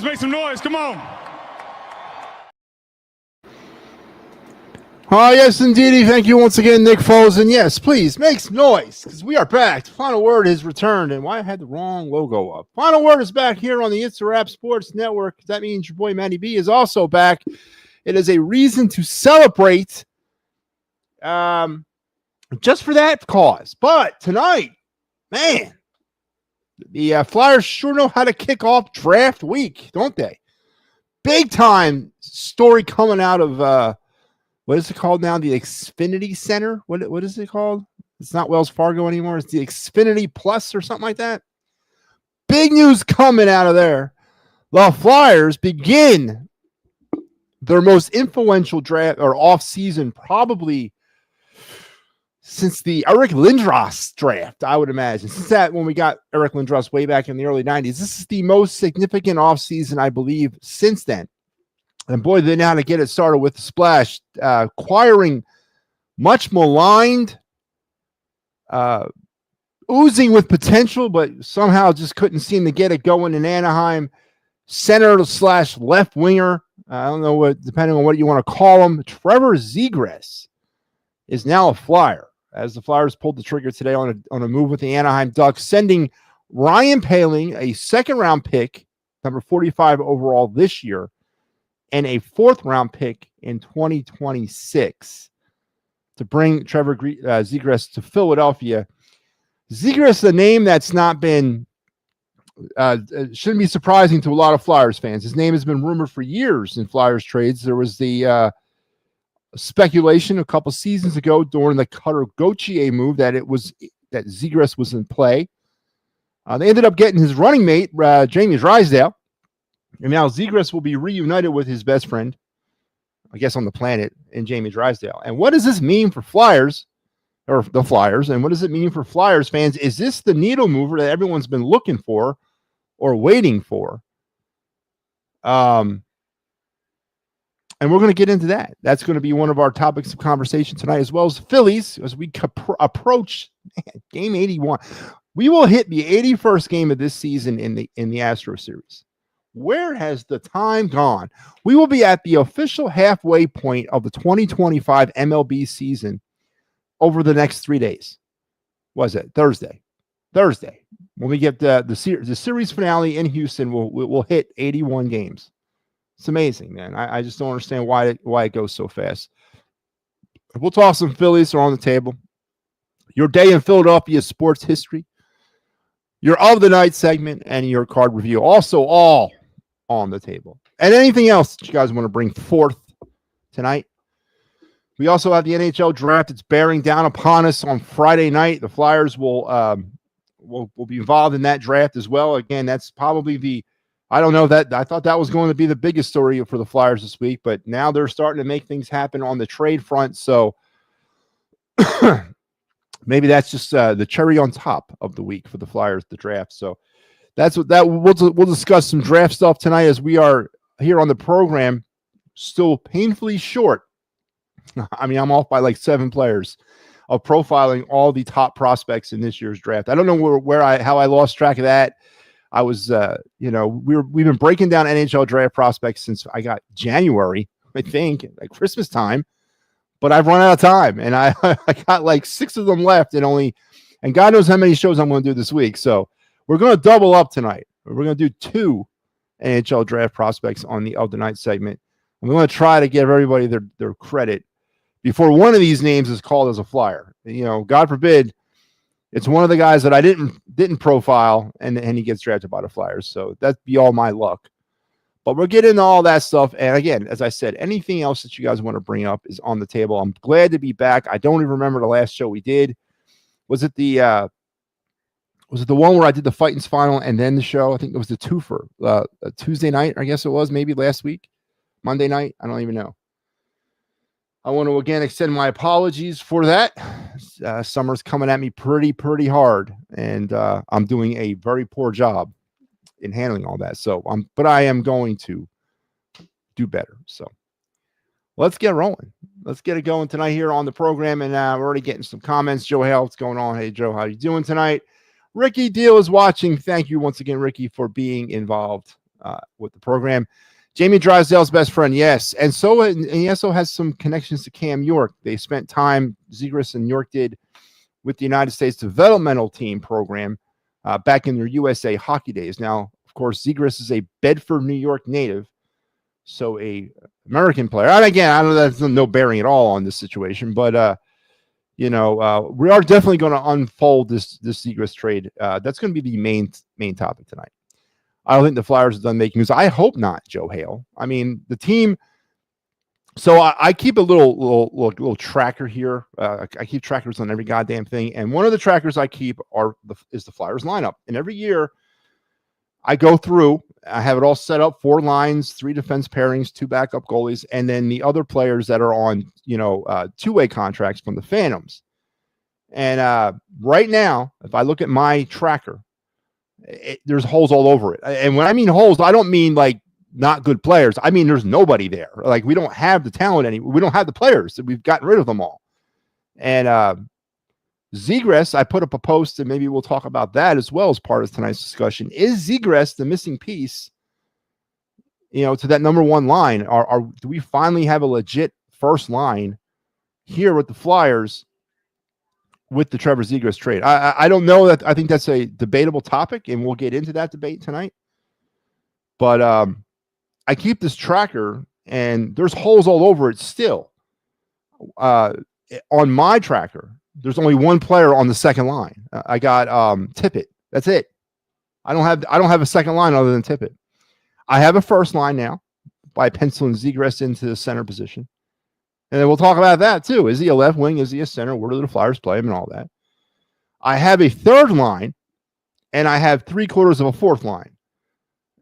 noise. Make some noise. Come on. Oh, yes, indeedy. Thank you once again, Nick Foles. And yes, please make some noise because we are back. Final Word has returned. And why I had the wrong logo up. Final Word is back here on the It's a Wrap Sports Network. That means your boy MattyB is also back. It is a reason to celebrate just for that cause. But tonight, man, the Flyers sure know how to kick off draft week, don't they? Big time story coming out of what is it called now? The Xfinity Center? What is it called? It's not Wells Fargo anymore. It's the Xfinity Plus or something like that. Big news coming out of there. The Flyers begin their most influential draft or off-season probably since the Eric Lindros draft, I would imagine. Since that, when we got Eric Lindros way back in the early 90s, this is the most significant offseason, I believe, since then. And boy, they know how to get it started with the splash, acquiring much maligned, oozing with potential, but somehow just couldn't seem to get it going in Anaheim. Center / left winger. I don't know what, depending on what you want to call him. Trevor Zegras is now a Flyer, as the Flyers pulled the trigger today on a move with the Anaheim Ducks, sending Ryan Poehling, a second-round pick, number 45 overall this year, and a fourth-round pick in 2026 to bring Trevor Zegras to Philadelphia. Zegras, a name that's not been shouldn't be surprising to a lot of Flyers fans. His name has been rumored for years in Flyers trades. There was the speculation a couple seasons ago during the Cutter Gauthier move that Zegras was in play. They ended up getting his running mate, Jamie Drysdale. And now Zegras will be reunited with his best friend, I guess on the planet, in Jamie Drysdale. And what does this mean for Flyers, or the Flyers? And what does it mean for Flyers fans? Is this the needle mover that everyone's been looking for or waiting for? And we're going to get into that. That's going to be one of our topics of conversation tonight, as well as the Phillies, as we approach game 81. We will hit the 81st game of this season in the Astro series. Where has the time gone? We will be at the official halfway point of the 2025 MLB season over the next 3 days. Was it Thursday? When we get the series finale in Houston, we'll hit 81 games. It's amazing, man. I just don't understand why it goes so fast. We'll toss some Phillies are on the table. Your day in Philadelphia sports history, your of the night segment, and your card review. Also all on the table. And anything else that you guys want to bring forth tonight. We also have the NHL draft. It's bearing down upon us on Friday night. The Flyers will be involved in that draft as well. Again, that's probably I don't know that I thought that was going to be the biggest story for the Flyers this week, but now they're starting to make things happen on the trade front. So maybe that's just the cherry on top of the week for the Flyers, the draft. So we'll discuss some draft stuff tonight as we are here on the program, still painfully short. I mean, I'm off by like 7 players of profiling all the top prospects in this year's draft. I don't know how I lost track of that. I was, we've been breaking down NHL draft prospects since I got January, I think, like Christmas time, but I've run out of time and I got like 6 of them left and God knows how many shows I'm going to do this week. So we're going to double up tonight. We're going to do 2 NHL draft prospects on the of the night segment. I'm going to try to give everybody their credit before one of these names is called as a Flyer. God forbid it's one of the guys that I didn't profile and he gets drafted by the Flyers. So that'd be all my luck. But we'll get into all that stuff. And again, as I said, anything else that you guys want to bring up is on the table. I'm glad to be back. I don't even remember the last show we did. Was it the one where I did the Fightins final and then the show? I think it was the twofer. Tuesday night, I guess it was, maybe last week. Monday night. I don't even know. I want to again extend my apologies for that. Summer's coming at me pretty hard, and I'm doing a very poor job in handling all that. So but I am going to do better. So let's get rolling. Let's get it going tonight here on the program. And we're already getting some comments. Joe Hale, what's going on? Hey Joe, how you doing tonight? Ricky Deal is watching. Thank you once again, Ricky, for being involved. with the program. Jamie Drysdale's best friend, yes. And he also has some connections to Cam York. They spent time, Zegras and York did, with the United States developmental team program back in their USA hockey days. Now, of course, Zegras is a Bedford, New York native, so a American player. And again, I know that's no bearing at all on this situation, but we are definitely going to unfold this Zegras trade. That's going to be the main topic tonight. I don't think the Flyers are done making moves. I hope not, Joe Hale. I mean, the team. So I keep a little tracker here. I keep trackers on every goddamn thing, and one of the trackers I keep is the Flyers lineup. And every year, I go through. I have it all set up: 4 lines, 3 defense pairings, 2 backup goalies, and then the other players that are on 2-way contracts from the Phantoms. And right now, if I look at my tracker, there's holes all over it. And when I mean holes, I don't mean like not good players. I mean, there's nobody there. Like, we don't have the talent anymore. We don't have the players. We've gotten rid of them all. And Zegras, I put up a post, and maybe we'll talk about that as well as part of tonight's discussion. Is Zegras the missing piece, to that number 1 line? Do we finally have a legit first line here with the Flyers with the Trevor Zegras trade? I don't know. That I think that's a debatable topic, and we'll get into that debate tonight. But I keep this tracker, and there's holes all over it still. On my tracker, there's only 1 player on the second line. I got Tippett. That's it. I don't have a second line other than Tippett. I have a first line now by penciling Zegras into the center position. And then we'll talk about that too. Is he a left wing? Is he a center? Where do the Flyers play him and all that? I have a third line, and I have 3/4 of a fourth line.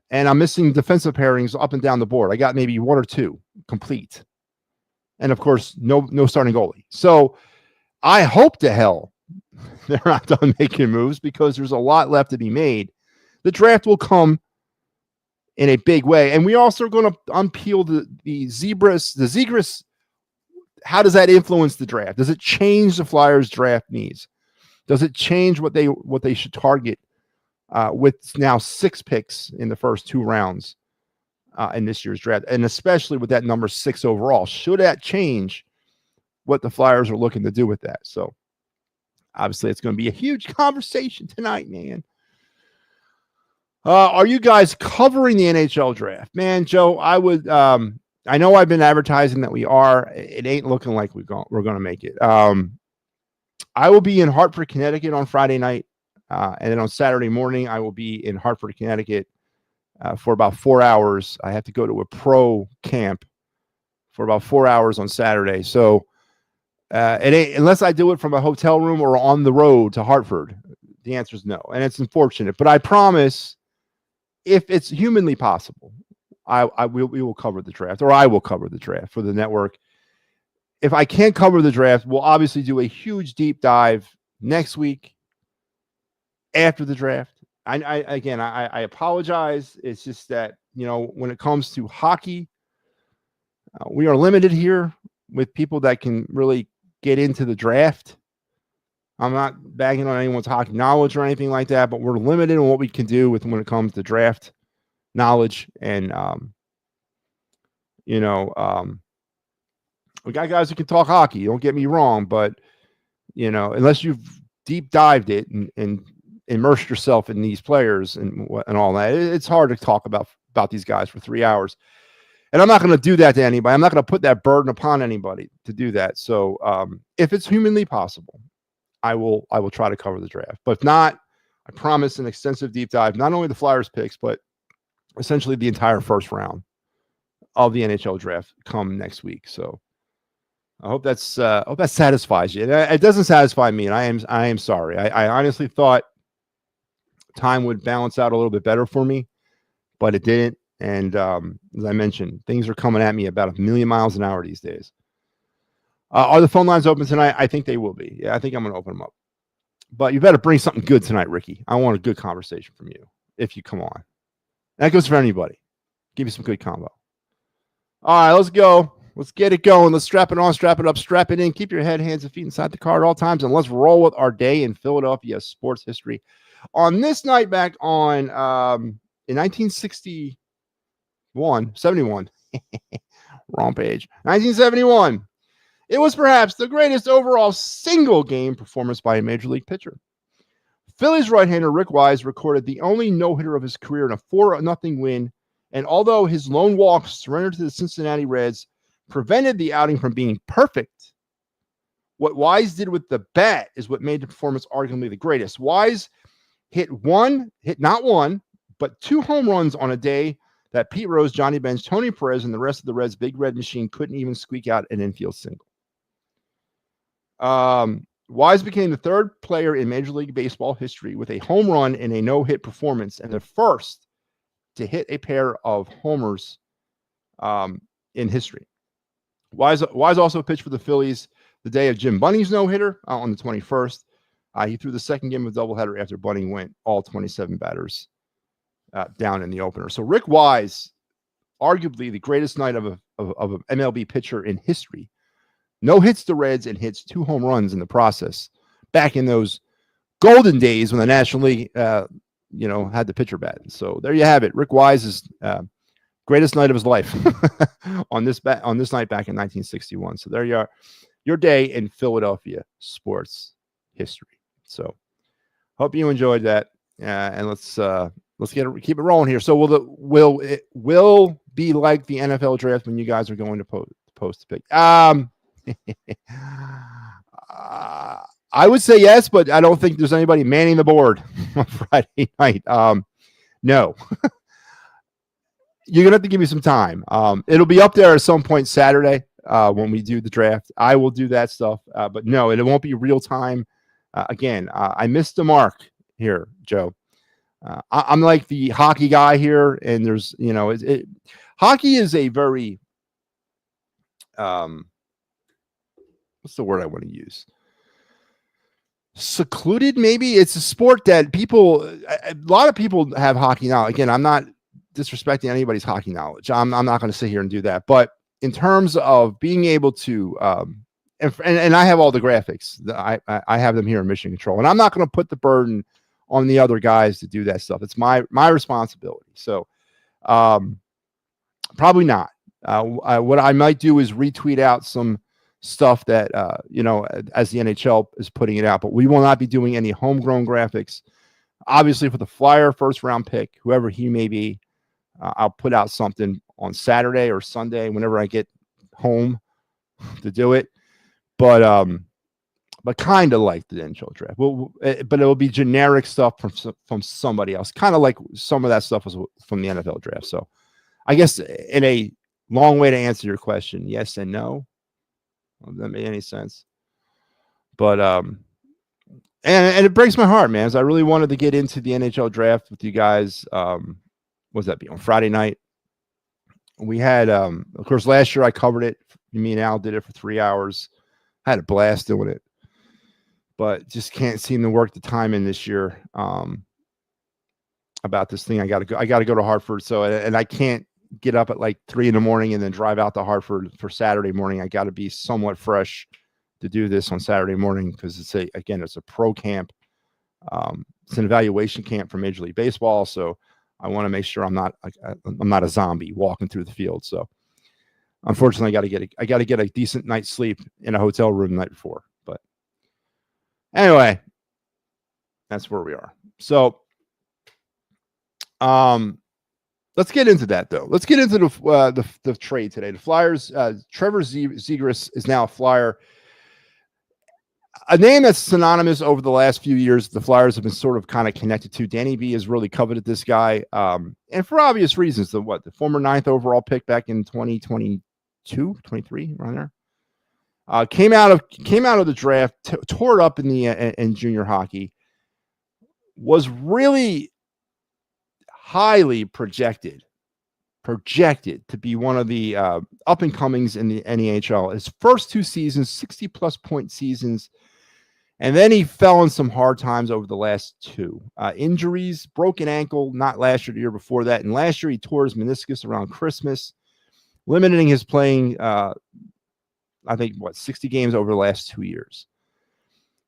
And I'm missing defensive pairings up and down the board. I got maybe 1 or 2 complete. And of course, no starting goalie. So I hope to hell they're not done making moves, because there's a lot left to be made. The draft will come in a big way. And we also are going to unpeel the Zegras. How does that influence the draft? Does it change the Flyers' draft needs? Does it change what they should target with now 6 picks in the first 2 rounds in this year's draft, and especially with that number 6 overall? Should that change what the Flyers are looking to do with that? So obviously it's going to be a huge conversation tonight, man. Are you guys covering the NHL draft? Man, Joe, I know I've been advertising that we are. It ain't looking like we're going to make it. I will be in Hartford, Connecticut on Friday night. And then on Saturday morning, I will be in Hartford, Connecticut for about 4 hours. I have to go to a pro camp for about 4 hours on Saturday. So it ain't, unless I do it from a hotel room or on the road to Hartford, the answer is no. And it's unfortunate. But I promise, if it's humanly possible, we will cover the draft, or I will cover the draft for the network. If I can't cover the draft, we'll obviously do a huge deep dive next week after the draft. I apologize. It's just that, when it comes to hockey, we are limited here with people that can really get into the draft. I'm not bagging on anyone's hockey knowledge or anything like that, but we're limited in what we can do when it comes to draft knowledge. And, we got guys who can talk hockey. Don't get me wrong, but, unless you've deep dived it and immersed yourself in these players and all that, it's hard to talk about these guys for 3 hours. And I'm not going to do that to anybody. I'm not going to put that burden upon anybody to do that. So if it's humanly possible, I will try to cover the draft. But if not, I promise an extensive deep dive, not only the Flyers picks, but essentially the entire first round of the NHL draft come next week. So I hope that satisfies you. It doesn't satisfy me, and I am sorry. I honestly thought time would balance out a little bit better for me, but it didn't. And as I mentioned, things are coming at me about 1,000,000 miles an hour these days. Are the phone lines open tonight? I think they will be. Yeah, I think I'm going to open them up. But you better bring something good tonight, Ricky. I want a good conversation from you if you come on. That goes for anybody. Give me some good combo. All right, let's go. Let's get it going. Let's strap it on, strap it up, strap it in. Keep your head, hands, and feet inside the car at all times. And let's roll with our day in Philadelphia sports history. On this night back in 1960, 71. Wrong page. 1971. It was perhaps the greatest overall single game performance by a major league pitcher. Phillies right-hander Rick Wise recorded the only no-hitter of his career in a 4-0 win, and although his lone walk surrender to the Cincinnati Reds prevented the outing from being perfect, what Wise did with the bat is what made the performance arguably the greatest. Wise hit not one, but 2 home runs on a day that Pete Rose, Johnny Bench, Tony Perez, and the rest of the Reds' big red machine couldn't even squeak out an infield single. Wise became the 3rd player in Major League Baseball history with a home run in a no-hit performance, and the first to hit a pair of homers in history. Wise also pitched for the Phillies the day of Jim Bunning's no-hitter on the 21st. He threw the second game of doubleheader after Bunning went all 27 batters down in the opener. So Rick Wise, arguably the greatest night of an MLB pitcher in history. No hits to Reds and hits 2 home runs in the process. Back in those golden days when the National League, had the pitcher bat. So there you have it. Rick Wise's greatest night of his life on this night back in 1961. So there you are, your day in Philadelphia sports history. So hope you enjoyed that, and let's keep it rolling here. So will it be like the NFL draft when you guys are going to post a pick? I would say yes, but I don't think there's anybody manning the board on Friday night. No. You're gonna have to give me some time. It'll be up there at some point Saturday when we do the draft. I will do that stuff, but no, it won't be real time. Again, I missed the mark here, Joe. I'm like the hockey guy here, and there's hockey is a very what's the word I want to use? Secluded, maybe. It's a sport that a lot of people have hockey knowledge. Again, I'm not disrespecting anybody's hockey knowledge. I'm not going to sit here and do that. But in terms of being able to, and I have all the graphics. I have them here in Mission Control, and I'm not going to put the burden on the other guys to do that stuff. It's my responsibility. So probably not. What I might do is retweet out some stuff that as the NHL is putting it out, but we will not be doing any homegrown graphics. Obviously, for the Flyer first round pick, whoever he may be, I'll put out something on Saturday or Sunday whenever I get home to do it. But kind of like the NHL draft. But it will be generic stuff from somebody else, kind of like some of that stuff was from the NFL draft. So I guess in a long way to answer your question, yes and no. Does that make any sense? But and it breaks my heart, man, as I really wanted to get into the NHL draft with you guys. Was that be on Friday night? We had of course last year I covered it. Me and Al did it for 3 hours. I had a blast doing it, but just can't seem to work the time in this year about this thing. I gotta go to Hartford, so and I can't get up at like 3 a.m. and then drive out to Hartford for Saturday morning. I got to be somewhat fresh to do this on Saturday morning because it's a pro camp. It's an evaluation camp for Major League Baseball, so I want to make sure I'm not a zombie walking through the field. So unfortunately, I got to get a decent night's sleep in a hotel room the night before. But anyway, that's where we are. So let's get into that, though. Let's get into the trade today. The Flyers, Trevor Zegras is now a Flyer. A name that's synonymous over the last few years. The Flyers have been sort of kind of connected to. Danny B has really coveted this guy, and for obvious reasons. The former 9th overall pick back in 2022, 23, around there. Came out of the draft, tore it up in junior hockey. Was really highly projected to be one of the up and comings in the NHL. His first 2 seasons, 60+ point seasons, and then he fell in some hard times over the last 2. Injuries, broken ankle, not last year, the year before that, and last year he tore his meniscus around Christmas, limiting his playing. I think 60 games over the last 2 years.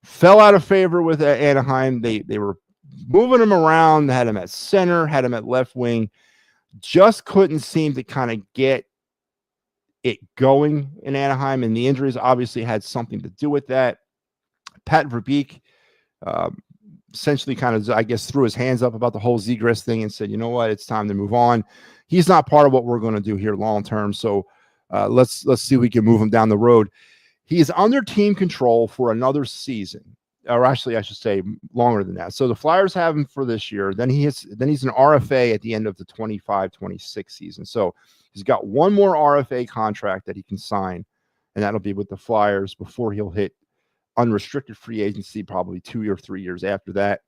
Fell out of favor with Anaheim. They were moving him around, had him at center, had him at left wing. just couldn't seem to kind of get it going in Anaheim, and the injuries obviously had something to do with that. Pat Verbeek essentially kind of, I guess, threw his hands up about the whole Zegras thing and said, you know what, it's time to move on. He's not part of what we're going to do here long term, so let's see if we can move him down the road. He is under team control for another season, or actually, I should say longer than that. So the Flyers have him for this year. Then he's an RFA at the end of the 25-26 season. So he's got one more RFA contract that he can sign, and that'll be with the Flyers before he'll hit unrestricted free agency, probably 2 or 3 years after that.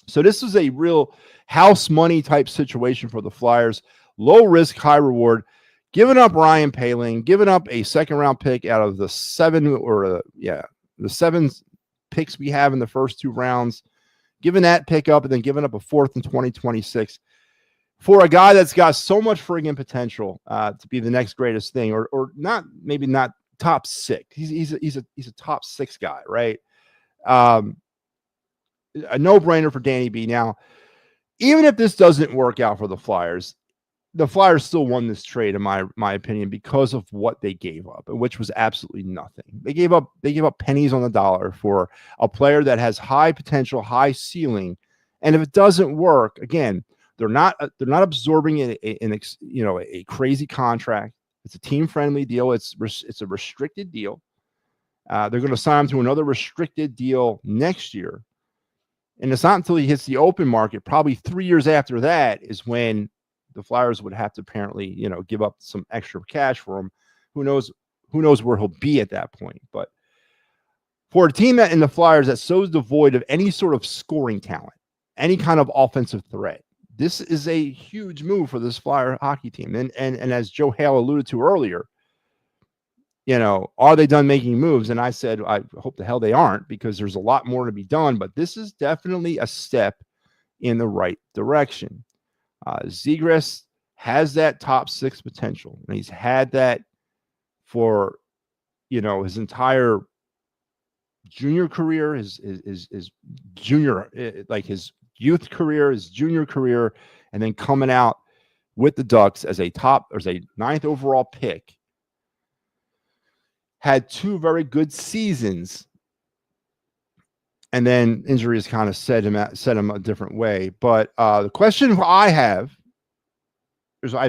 So this is a real house money type situation for the Flyers. Low risk, high reward. Giving up Ryan Poehling, giving up a second-round pick out of the seven picks we have in the first 2 rounds, giving that pick up, and then giving up a fourth in 2026 for a guy that's got so much friggin' potential to be the next greatest thing, or not, maybe not top 6. He's a top 6 guy, right? A no-brainer for Danny B. Now, even if this doesn't work out for the Flyers still won this trade, in my opinion, because of what they gave up, which was absolutely nothing. They gave up pennies on the dollar for a player that has high potential, high ceiling, and if it doesn't work, again, they're not absorbing a crazy contract. It's a team-friendly deal. It's a restricted deal. They're going to sign him to another restricted deal next year, and it's not until he hits the open market, probably 3 years after that, is when the Flyers would have to apparently, give up some extra cash for him. Who knows where he'll be at that point. But for a team in the Flyers that's so devoid of any sort of scoring talent, any kind of offensive threat, this is a huge move for this Flyer hockey team. And as Joe Hale alluded to earlier, are they done making moves? And I said, I hope the hell they aren't, because there's a lot more to be done. But this is definitely a step in the right direction. Zegras has that top 6 potential, and he's had that for his entire junior career, his junior, like his youth career, his junior career, and then coming out with the Ducks as a 9th overall pick. Had 2 very good seasons, and then injuries kind of set him a different way. But the question I have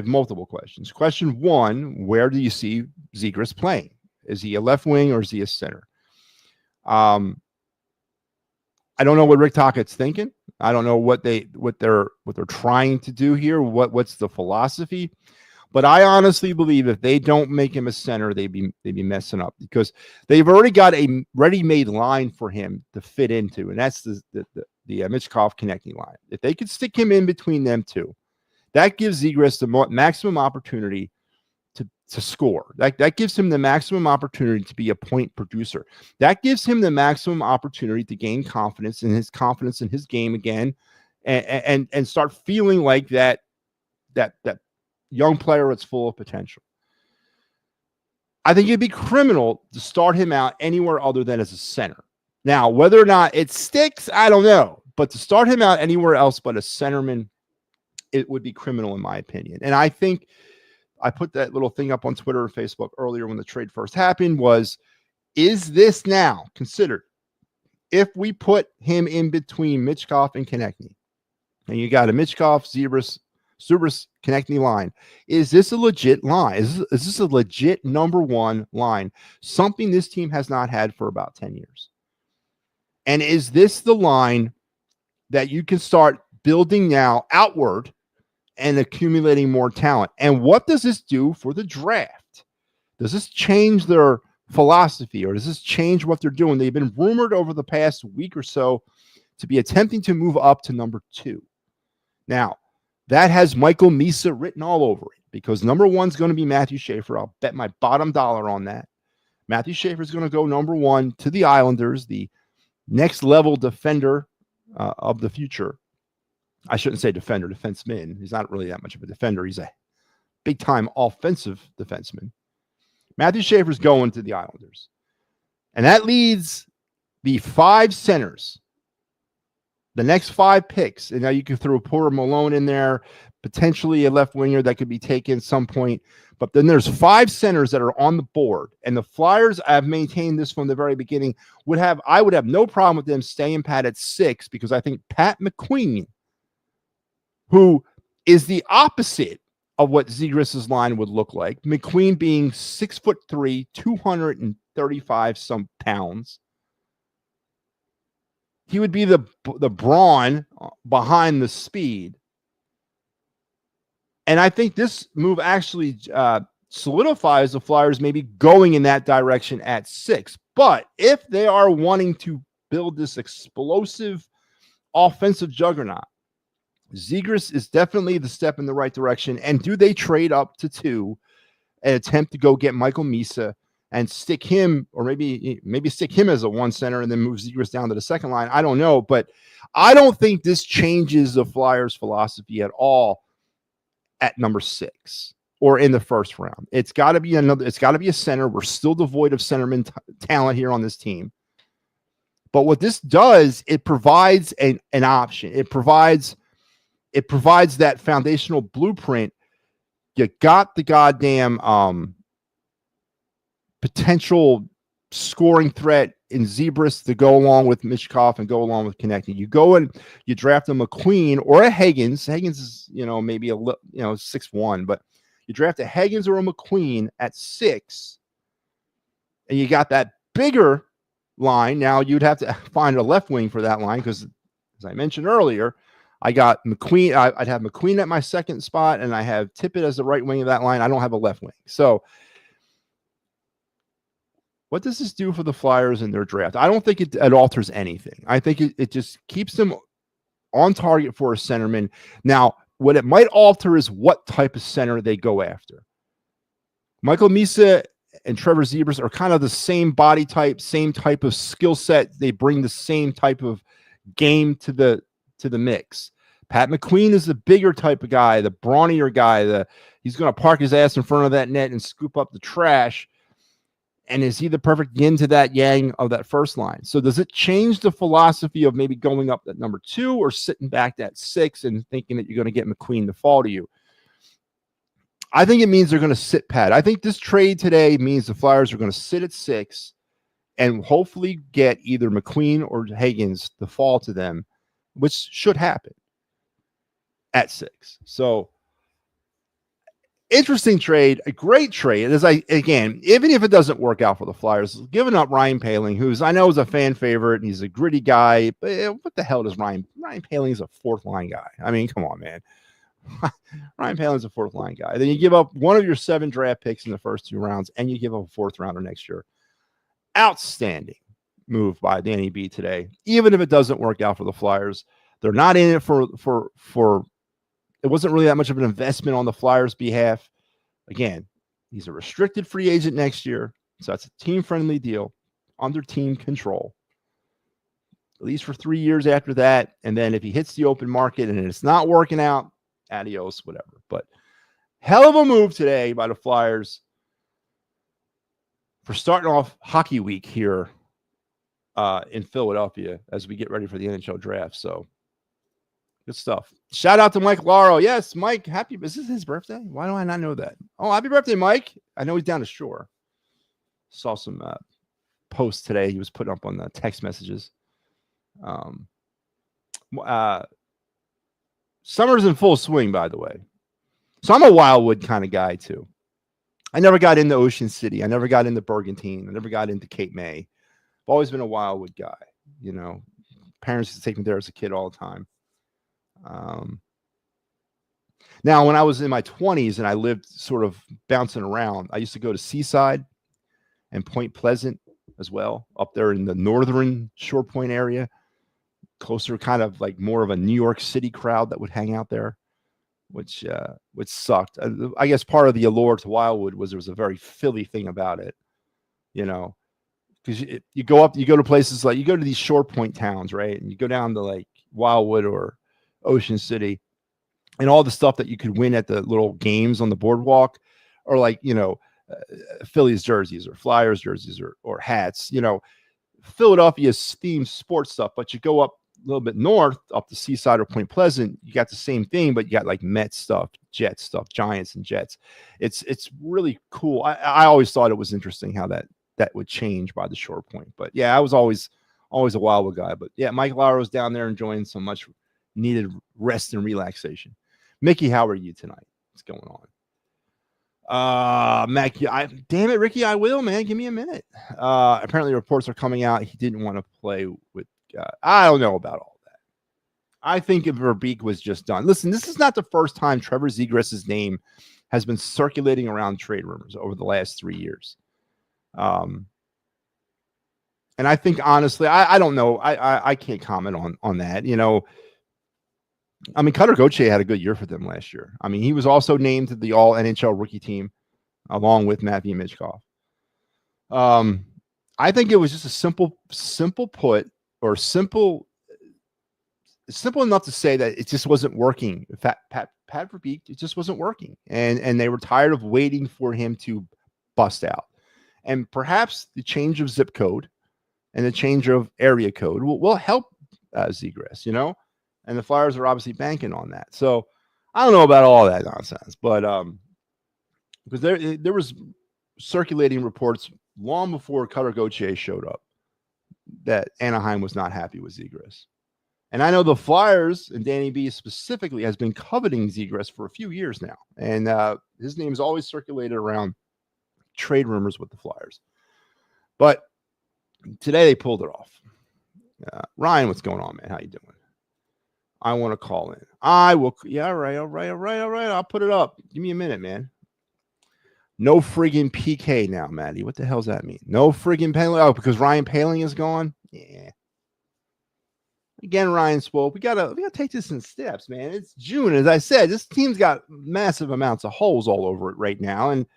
multiple questions. Question 1, where do you see Zegras playing? Is he a left wing or is he a center? I don't know what Rick Tockett's thinking. I don't know what they're trying to do here. What's the philosophy? But I honestly believe if they don't make him a center, they'd be messing up, because they've already got a ready-made line for him to fit into, and that's the Michkov connecting line. If they could stick him in between them two, that gives Zegras the maximum opportunity to score. That gives him the maximum opportunity to be a point producer. That gives him the maximum opportunity to gain confidence in his game again, and start feeling like that young player that's full of potential. I think it'd be criminal to start him out anywhere other than as a center. Now, whether or not it sticks, I don't know. But to start him out anywhere else but a centerman, it would be criminal in my opinion. And I think I put that little thing up on Twitter and Facebook earlier when the trade first happened is this now considered, if we put him in between Michkov and Konechny, and you got a Michkov, Zegras Konechny line, is this a legit line? Is this a legit number 1 line? Something this team has not had for about 10 years. And is this the line that you can start building now outward and accumulating more talent? And what does this do for the draft? Does this change their philosophy, or does this change what they're doing? They've been rumored over the past week or so to be attempting to move up to number 2. Now, that has Michael Misa written all over it, because number 1 is going to be Matthew Schaefer. I'll bet my bottom dollar on that. Matthew Schaefer is going to go number 1 to the Islanders, the next level defender of the future. I shouldn't say defender, defenseman. He's not really that much of a defender. He's a big-time offensive defenseman. Matthew Schaefer's going to the Islanders. And that leads the 5 centers, the next 5 picks. And now you can throw Porter Malone in there, potentially a left winger that could be taken at some point. But then there's 5 centers that are on the board, and the Flyers, I've maintained this from the very beginning, I would have no problem with them staying pat at 6, because I think Pat McQueen, who is the opposite of what Zegras' line would look like. McQueen being 6'3", 235 some pounds. He would be the brawn behind the speed. And I think this move actually solidifies the Flyers maybe going in that direction at 6. But if they are wanting to build this explosive offensive juggernaut, Zegras is definitely the step in the right direction. And do they trade up to 2 and attempt to go get Michael Misa and stick him, or maybe stick him as a 1 center and then move Zegras down to the second line? I don't know, but I don't think this changes the Flyers' philosophy at all at number 6 or in the first round. It's got to be a center. We're still devoid of centerman talent here on this team. But what this does, it provides an option. It provides that foundational blueprint. You got the goddamn potential scoring threat in Zegras to go along with Mishkov and go along with connecting. You go and you draft a McQueen or a Higgins. Higgins is, maybe 6'1", but you draft a Higgins or a McQueen at 6, and you got that bigger line. Now you'd have to find a left wing for that line, because as I mentioned earlier, I got McQueen. I'd have McQueen at my second spot, and I have Tippett as the right wing of that line. I don't have a left wing. So what does this do for the Flyers in their draft? I don't think it alters anything. I think it just keeps them on target for a centerman. Now, what it might alter is what type of center they go after. Michael Misa and Trevor Zegras are kind of the same body type, same type of skill set. They bring the same type of game to the mix. Pat McQueen is the bigger type of guy, the brawnier guy. He's going to park his ass in front of that net and scoop up the trash. And is he the perfect yin to that yang of that first line? So does it change the philosophy of maybe going up at number 2 or sitting back at 6 and thinking that you're going to get McQueen to fall to you? I think it means they're going to sit pat. I think this trade today means the Flyers are going to sit at 6 and hopefully get either McQueen or Higgins to fall to them, which should happen at 6. So interesting trade, a great trade. Again, even if it doesn't work out for the Flyers, giving up Ryan Poehling, who's I know is a fan favorite and he's a gritty guy, but what the hell does Ryan Poehling is a 4th line guy? I mean, come on, man. Ryan Poehling's a 4th line guy. Then you give up one of your 7 draft picks in the first 2 rounds, and you give up a 4th rounder next year. Outstanding move by Danny B today. Even if it doesn't work out for the Flyers, they're not in it for it wasn't really that much of an investment on the Flyers' behalf. Again, he's a restricted free agent next year, so that's a team-friendly deal under team control, at least for 3 years after that. And then if he hits the open market and it's not working out, adios, whatever. But hell of a move today by the Flyers for starting off hockey week here in Philadelphia as we get ready for the NHL draft. So good stuff. Shout out to Mike Laro. Yes, Mike, is this his birthday? Why do I not know that? Oh, happy birthday, Mike. I know he's down the shore. Saw some posts today he was putting up on the text messages. Summer's in full swing, by the way. So I'm a Wildwood kind of guy, too. I never got into Ocean City. I never got into Bergantine. I never got into Cape May. I've always been a Wildwood guy. Parents used to take me there as a kid all the time. Now, when I was in my 20s and I lived sort of bouncing around, I used to go to Seaside and Point Pleasant as well, up there in the northern Shore Point area. Closer, kind of like more of a New York City crowd that would hang out there, which sucked. I guess part of the allure to Wildwood was there was a very Philly thing about it, because you go to places like, you go to these Shore Point towns, right? And you go down to like Wildwood or Ocean City, and all the stuff that you could win at the little games on the boardwalk, or like, Phillies jerseys or Flyers jerseys or hats, Philadelphia's themed sports stuff. But you go up little bit north up the Seaside or Point Pleasant, you got the same thing, but you got like Mets stuff, Jets stuff, Giants and Jets. It's really cool. I always thought it was interesting how that would change by the shore point. But yeah, I was always a Wildwood guy. But yeah, Mike Lauer was down there enjoying some much needed rest and relaxation. Mickey, how are you tonight? What's going on? Mac, damn it, Ricky, I will, man. Give me a minute. Apparently reports are coming out he didn't want to play with I don't know about all that. I think if Verbeek was just done. Listen, this is not the first time Trevor Zegras' name has been circulating around trade rumors over the last 3 years. And I think honestly, I don't know. I can't comment on that. You know, I mean, Cutter Gauthier had a good year for them last year. I mean, he was also named to the All NHL rookie team along with Matty Michkov. I think it was just a simple put, or simple enough to say that it just wasn't working. Pat Verbeek, it just wasn't working, and they were tired of waiting for him to bust out. And perhaps the change of zip code and the change of area code will help Zegras, you know. And the Flyers are obviously banking on that. So I don't know about all that nonsense, but because there was circulating reports long before Cutter Gauthier showed up that Anaheim was not happy with Zegras. And I know the Flyers and Danny B specifically has been coveting Zegras for a few years now. And his name is always circulated around trade rumors with the Flyers. But today they pulled it off. Ryan, what's going on, man? How you doing? I want to call in. I will. Yeah, all right. I'll put it up. Give me a minute, man. No friggin' PK now, Matty. What the hell's that mean? No friggin' penalty. Oh, because Ryan Poehling is gone? Yeah. Again, Ryan spoke. We gotta take this in steps, man. It's June. As I said, this team's got massive amounts of holes all over it right now. And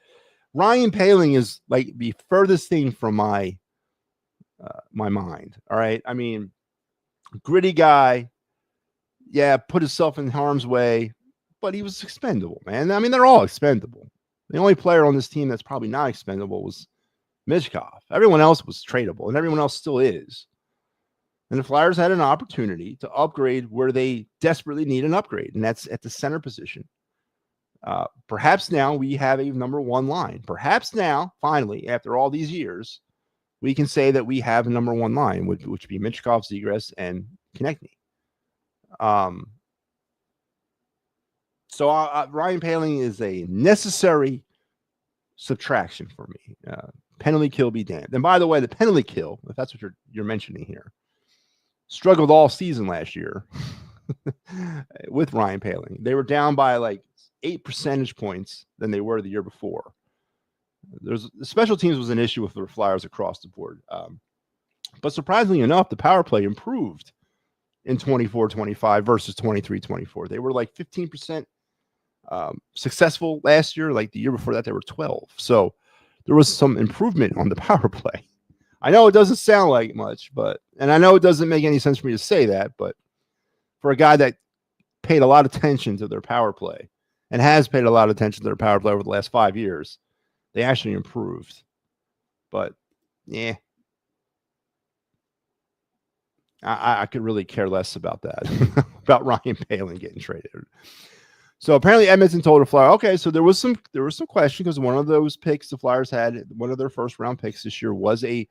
Ryan Poehling is like the furthest thing from my mind. All right. I mean, gritty guy. Yeah, put himself in harm's way, but he was expendable, man. I mean, they're all expendable. The only player on this team that's probably not expendable was Michkov. Everyone else was tradable, and everyone else still is. And the Flyers had an opportunity to upgrade where they desperately need an upgrade, and that's at the center position. Perhaps now we have a number one line. Perhaps now, finally, after all these years, we can say that we have a number one line, which would be Michkov, Zegras, and Konechny. So Ryan Poehling is a necessary subtraction for me. Penalty kill be damned. And by the way, the penalty kill, if that's what you're mentioning here, struggled all season last year with Ryan Poehling. They were down by like 8 percentage points than they were the year before. The special teams was an issue with the Flyers across the board. But surprisingly enough, the power play improved in 24-25 versus 23-24. They were like 15% successful last year. Like the year before that, they were 12. So there was some improvement on the power play. I know it doesn't sound like much, and I know it doesn't make any sense for me to say that, but for a guy that paid a lot of attention to their power play and has paid a lot of attention to their power play over the last 5 years, they actually improved. But yeah, I could really care less about that, about Ryan Poehling getting traded. So apparently Edmonton told the Flyers, okay, so there was some question because one of those picks the Flyers had, one of their first round picks this year was a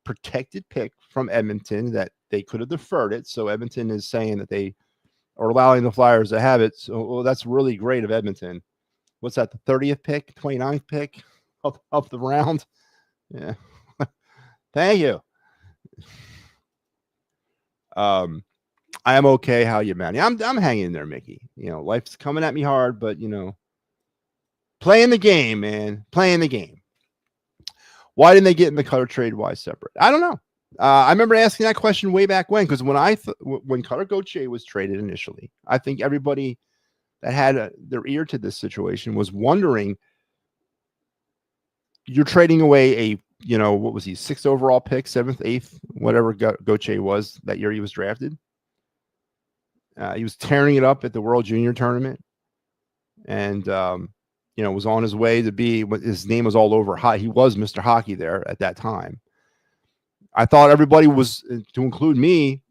protected pick from Edmonton that they could have deferred it. So Edmonton is saying that they are allowing the Flyers to have it. So that's really great of Edmonton. What's that, the 30th pick, 29th pick of the round? Yeah. Thank you. I am okay. How you, Matty? I'm hanging in there, Mickey. You know, life's coming at me hard, but you know, playing the game, man. Playing the game. Why didn't they get in the Cutter trade? Why separate? I don't know. I remember asking that question way back when, because when Cutter Gauthier was traded initially, I think everybody that had their ear to this situation was wondering, you're trading away a, you know, what was he, 6th overall pick, 7th, 8th, whatever Gauthier was that year he was drafted. He was tearing it up at the World Junior Tournament, and you know, was on his way to be. His name was all over. He was Mr. Hockey there at that time. I thought everybody was, to include me,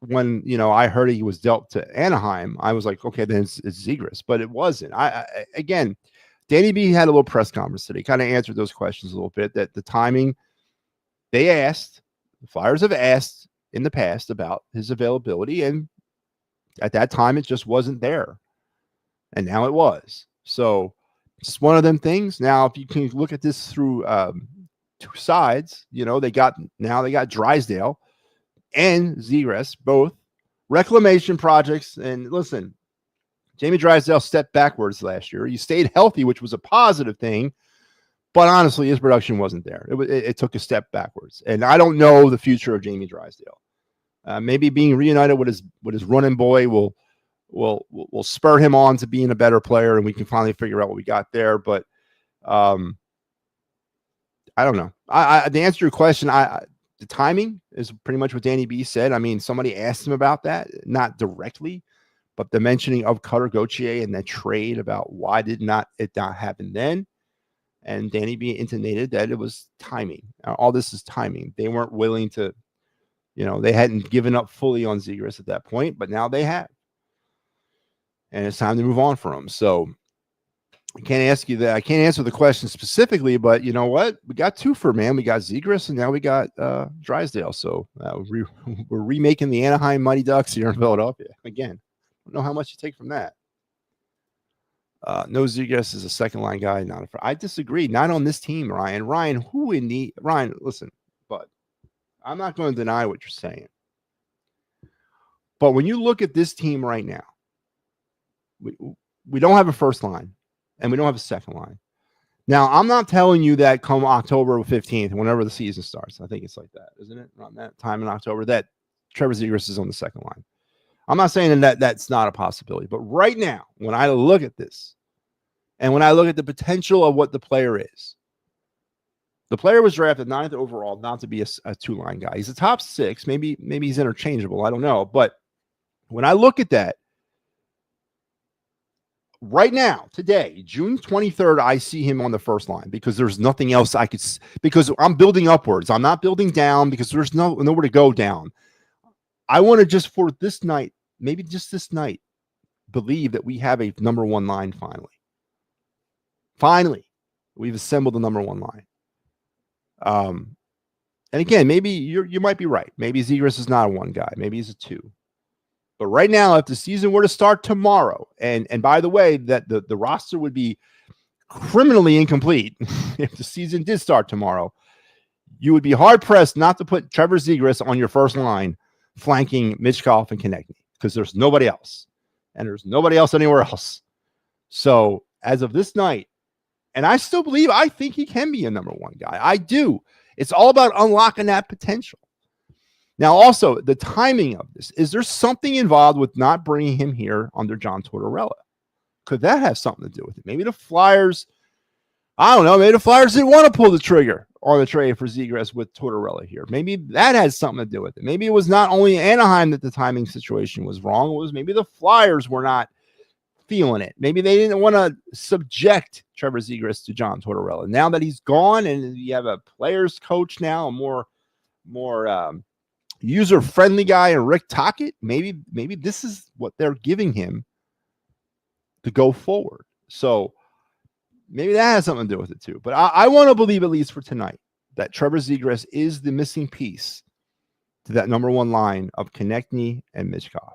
when, I heard he was dealt to Anaheim, I was like, okay, then it's Zegras, but it wasn't. Again, Danny B had a little press conference today, kind of answered those questions a little bit, that the timing, the Flyers have asked in the past about his availability, and at that time, it just wasn't there. And now it was. So it's one of them things. Now, if you can look at this through two sides, they got Drysdale and Zegras, both reclamation projects. And listen, Jamie Drysdale stepped backwards last year. He stayed healthy, which was a positive thing. But honestly, his production wasn't there. It took a step backwards. And I don't know the future of Jamie Drysdale. Maybe being reunited with his running boy will spur him on to being a better player, and we can finally figure out what we got there. But I don't know. To answer your question, the timing is pretty much what Danny B said. I mean, somebody asked him about that, not directly, but the mentioning of Cutter Gauthier and that trade about why did it not happen then. And Danny B intimated that it was timing. All this is timing. They weren't willing to, they hadn't given up fully on Zegras at that point, but now they have. And it's time to move on from him. So I can't ask you that. I can't answer the question specifically, but you know what? We got two for, man. We got Zegras, and now we got Drysdale. So we're remaking the Anaheim Mighty Ducks here in Philadelphia. Again, I don't know how much you take from that. No, Zegras is a second-line guy, not I disagree. Not on this team, Ryan. Ryan, Ryan, listen, but I'm not going to deny what you're saying. But when you look at this team right now, we don't have a first line, and we don't have a second line. Now, I'm not telling you that come October 15th, whenever the season starts, I think it's like that, isn't it? Around that time in October, that Trevor Zegras is on the second line. I'm not saying that that's not a possibility, but right now, when I look at this, and when I look at the potential of what the player is, the player was drafted 9th overall, not to be a two-line guy. He's a top 6. Maybe he's interchangeable. I don't know. But when I look at that, right now, today, June 23rd, I see him on the first line because there's nothing else I could, because I'm building upwards. I'm not building down because there's nowhere to go down. I want to just for this night, maybe just this night, believe that we have a number one line finally. Finally, we've assembled the number one line. And again, maybe you might be right. Maybe Zegras is not a one guy. Maybe he's a two. But right now, if the season were to start tomorrow, and by the way, that the roster would be criminally incomplete if the season did start tomorrow, you would be hard-pressed not to put Trevor Zegras on your first line flanking Michkov and Konechny because there's nobody else. And there's nobody else anywhere else. So as of this night, and I still believe, I think he can be a number one guy. I do. It's all about unlocking that potential. Now, also, the timing of this. Is there something involved with not bringing him here under John Tortorella? Could that have something to do with it? Maybe the Flyers, I don't know, maybe the Flyers didn't want to pull the trigger on the trade for Zegras with Tortorella here. Maybe that has something to do with it. Maybe it was not only Anaheim that the timing situation was wrong. It was maybe the Flyers were not feeling it. Maybe they didn't want to subject Trevor Zegras to John Tortorella. Now that he's gone and you have a players coach now, a more user-friendly guy, and Rick Tocchet, maybe this is what they're giving him to go forward. So maybe that has something to do with it too. But I want to believe, at least for tonight, that Trevor Zegras is the missing piece to that number one line of Konechny and Michkov.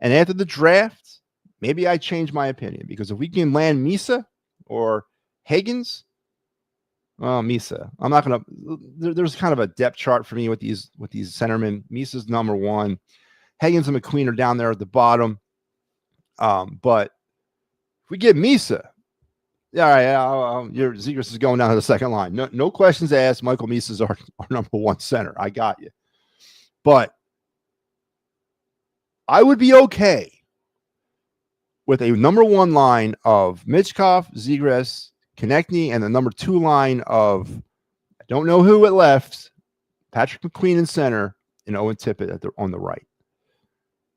And after the draft, maybe I change my opinion, because if we can land Misa or Higgins, well, Misa, I'm not going to. There's kind of a depth chart for me with these centermen. Misa's number one. Higgins and McQueen are down there at the bottom. But if we get Misa, all right, your Zegras is going down to the second line. No questions asked. Michael Misa's our number one center. I got you. But I would be okay with a number one line of Michkov, Zegras, Konechny, and the number two line of, I don't know who it left, Patrick McQueen in center and Owen Tippett on the right.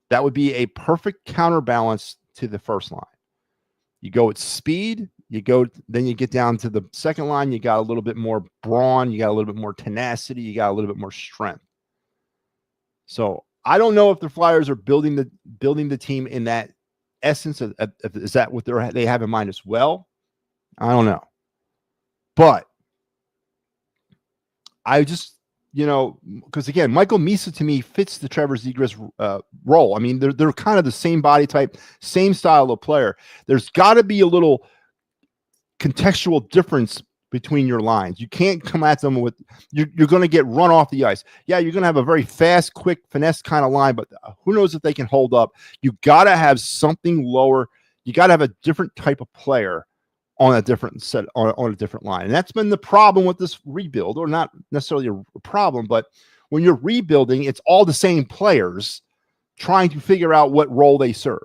That would be a perfect counterbalance to the first line. You go at speed, then you get down to the second line, you got a little bit more brawn, you got a little bit more tenacity, you got a little bit more strength. So I don't know if the Flyers are building the team in that essence. Is that what they have in mind as well? I don't know. But I just, because again, Michael Misa to me fits the Trevor Zegras role. I mean, they're kind of the same body type, same style of player. There's got to be a little contextual difference between your lines. You can't come at them with you're going to get run off the ice. Yeah, you're going to have a very fast, quick, finesse kind of line, but who knows if they can hold up. You got to have something lower. You got to have a different type of player on a different set on a different line. And that's been the problem with this rebuild, or not necessarily a problem, but when you're rebuilding, it's all the same players trying to figure out what role they serve.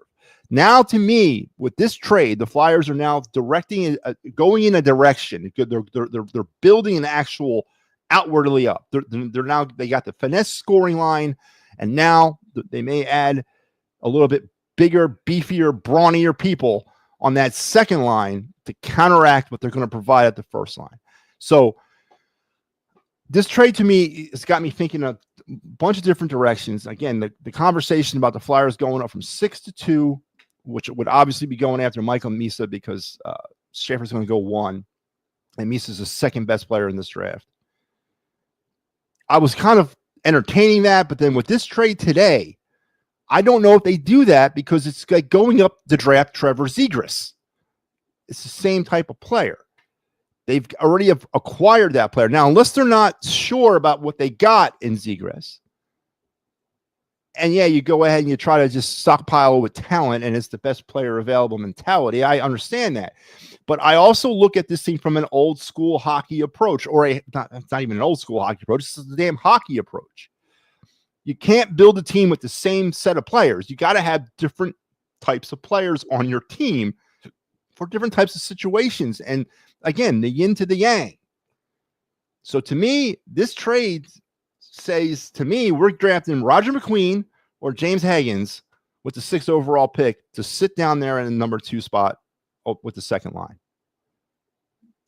Now, to me, with this trade, the Flyers are now going in a direction. They're building an actual outwardly up. They got the finesse scoring line, and now they may add a little bit bigger, beefier, brawnier people on that second line to counteract what they're going to provide at the first line. So this trade to me has got me thinking a bunch of different directions. Again, the conversation about the Flyers going up from 6 to 2, which would obviously be going after Michael Misa because Schaefer's going to go 1, and Misa's the second best player in this draft. I was kind of entertaining that, but then with this trade today, I don't know if they do that because it's like going up to draft Trevor Zegras. It's the same type of player. They've already acquired that player. Now, unless they're not sure about what they got in Zegras, and yeah, you go ahead and you try to just stockpile with talent and it's the best player available mentality. I understand that. But I also look at this thing from an old school hockey approach, or it's not even an old school hockey approach. It's the damn hockey approach. You can't build a team with the same set of players. You got to have different types of players on your team for different types of situations. And again, the yin to the yang. So to me, this trade says to me, we're drafting Roger McQueen or James Higgins with the 6th overall pick to sit down there in the number 2 spot with the second line.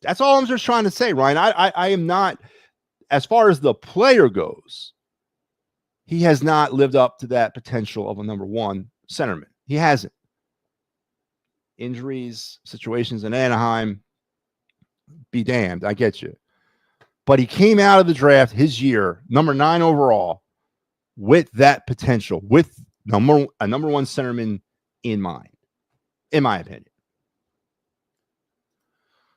That's all I'm just trying to say, Ryan. I am not, as far as the player goes, he has not lived up to that potential of a number 1 centerman. He hasn't. Injuries, situations in Anaheim, be damned. I get you. But he came out of the draft his year, number 9 overall, with that potential, with a number 1 centerman in mind, in my opinion.